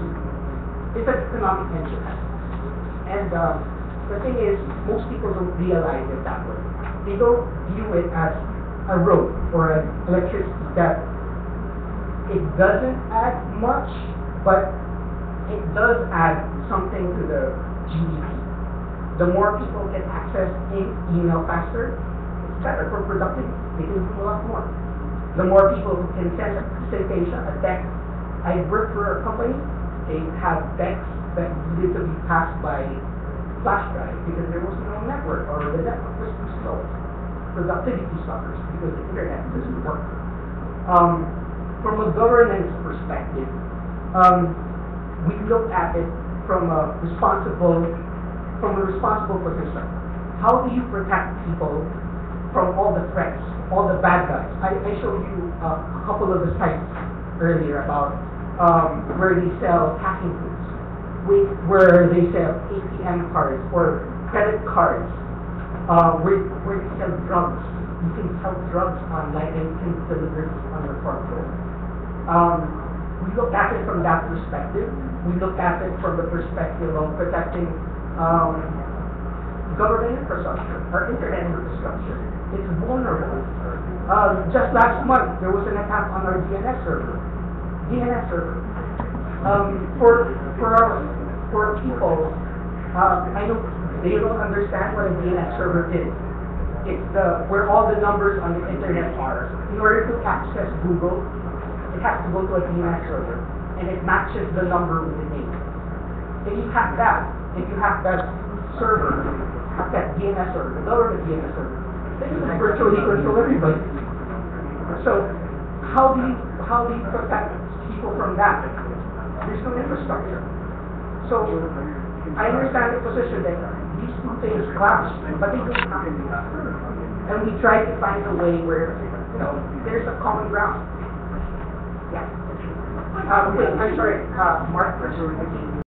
an economic engine. And the thing is, most people don't realize it that way. They don't view it as a road or an electricity that it doesn't add much, but it does add something to the GDP. The more people get access in email faster, it's better for productivity. They can do a lot more. The more people who can send a presentation, a text. I work for a company, they have texts that needed to be passed by flash drive because there was no network or the network was too slow. Productivity suffers because the internet doesn't work. From a governance perspective, we look at it from a responsible position. How do you protect people from all the threats, all the bad guys? I showed you a couple of the sites earlier about where they sell packing foods, where they sell ATM cards or credit cards, where they sell drugs. You can sell drugs online and you can deliver it on your front door. We look at it from that perspective. We look at it from the perspective of protecting government infrastructure, our internet infrastructure. It's vulnerable. Just last month, there was an attack on our DNS server. For people, I know they don't understand what a DNS server is. It's where all the numbers on the internet are. In order to access Google, it has to go to a DNS server, and it matches the number with the name. If you have that server, that DNS server, the government DNS server, then you can virtually control everybody. So, how do you protect people from that? There's no infrastructure. So, I understand the position that these two things clash, but they don't have to. And we try to find a way where, there's a common ground. Yeah. Wait, I'm sorry, Mark.